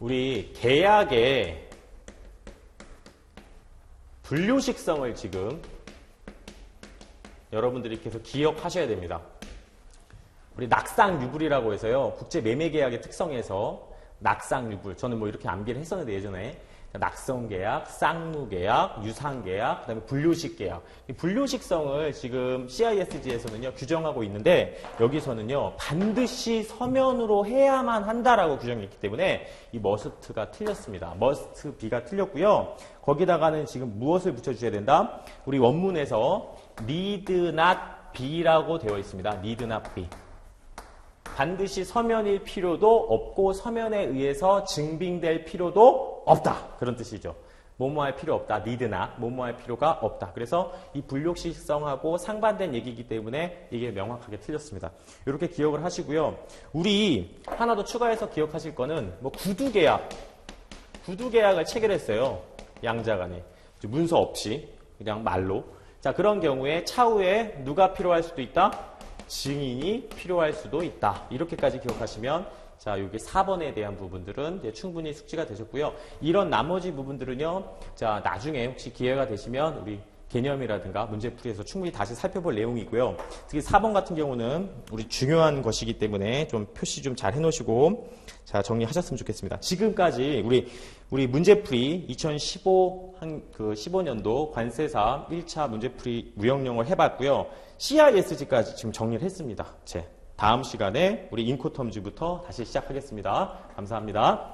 우리 계약의 분류식성을 지금 여러분들이 계속 기억하셔야 됩니다. 우리 낙상유불이라고 해서요. 국제매매계약의 특성에서 낙상유불, 저는 이렇게 암기를 했었는데 예전에 낙성계약, 쌍무계약, 유상계약, 그 다음에 분류식계약. 이 분류식성을 지금 CISG에서는요, 규정하고 있는데, 여기서는요, 반드시 서면으로 해야만 한다라고 규정이 있기 때문에, 이 must가 틀렸습니다. must be가 틀렸고요. 거기다가는 지금 무엇을 붙여주셔야 된다? 우리 원문에서 need not be라고 되어 있습니다. need not be. 반드시 서면일 필요도 없고 서면에 의해서 증빙될 필요도 없다. 그런 뜻이죠. 뭐뭐할 필요 없다. need not. 뭐뭐할 필요가 없다. 그래서 이 분류식성하고 상반된 얘기이기 때문에 이게 명확하게 틀렸습니다. 이렇게 기억을 하시고요. 우리 하나 더 추가해서 기억하실 거는 구두계약. 구두계약을 체결했어요. 양자 간에. 문서 없이 그냥 말로. 그런 경우에 차후에 누가 필요할 수도 있다? 증인이 필요할 수도 있다. 이렇게까지 기억하시면 여기 4번에 대한 부분들은 이제 충분히 숙지가 되셨고요. 이런 나머지 부분들은요. 나중에 혹시 기회가 되시면 우리 개념이라든가 문제풀이에서 충분히 다시 살펴볼 내용이고요. 특히 4번 같은 경우는 우리 중요한 것이기 때문에 좀 표시 좀 잘 해놓으시고 정리하셨으면 좋겠습니다. 지금까지 우리 문제풀이 15년도 관세사 1차 문제풀이 무형령을 해봤고요. CISG까지 지금 정리를 했습니다. 다음 시간에 우리 인코텀즈부터 다시 시작하겠습니다. 감사합니다.